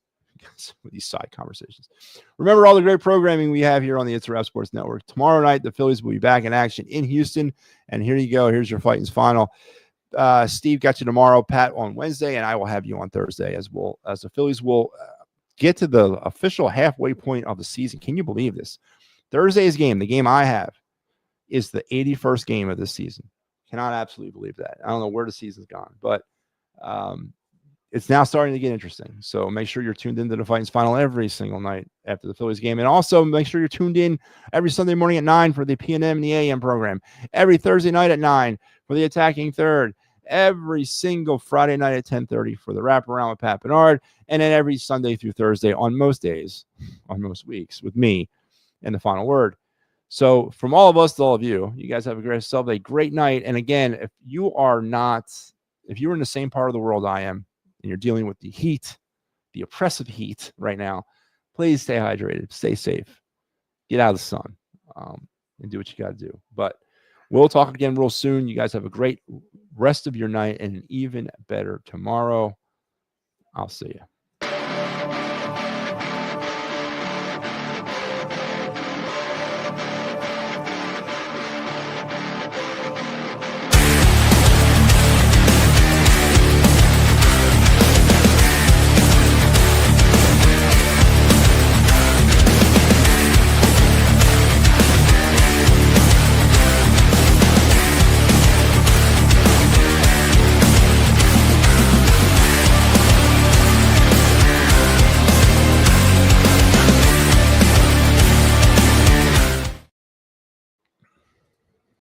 With these side conversations. Remember all the great programming we have here on the It's a Wrap Sports Network. Tomorrow night, the Phillies will be back in action in Houston. And here you go. Here's your Fighting's final. Steve got you tomorrow, Pat on Wednesday, and I will have you on Thursday as the Phillies will get to the official halfway point of the season. Can you believe this? Thursday's game, the game I have, is the 81st game of this season. Cannot absolutely believe that. I don't know where the season's gone, but it's now starting to get interesting. So make sure you're tuned into the Fighting's Final every single night after the Phillies game. And also make sure you're tuned in every Sunday morning at 9 for the PNM and the AM program. Every Thursday night at 9 for the Attacking Third. Every single Friday night at 10:30 for the Wraparound with Pat Bernard. And then every Sunday through Thursday on most days, on most weeks with me and the Final Word. So from all of us to all of you, you guys have a great night. And again, if you're in the same part of the world I am, and you're dealing with the heat, the oppressive heat right now, please stay hydrated, stay safe, get out of the sun, and do what you got to do. But we'll talk again real soon. You guys have a great rest of your night and an even better tomorrow. I'll see you.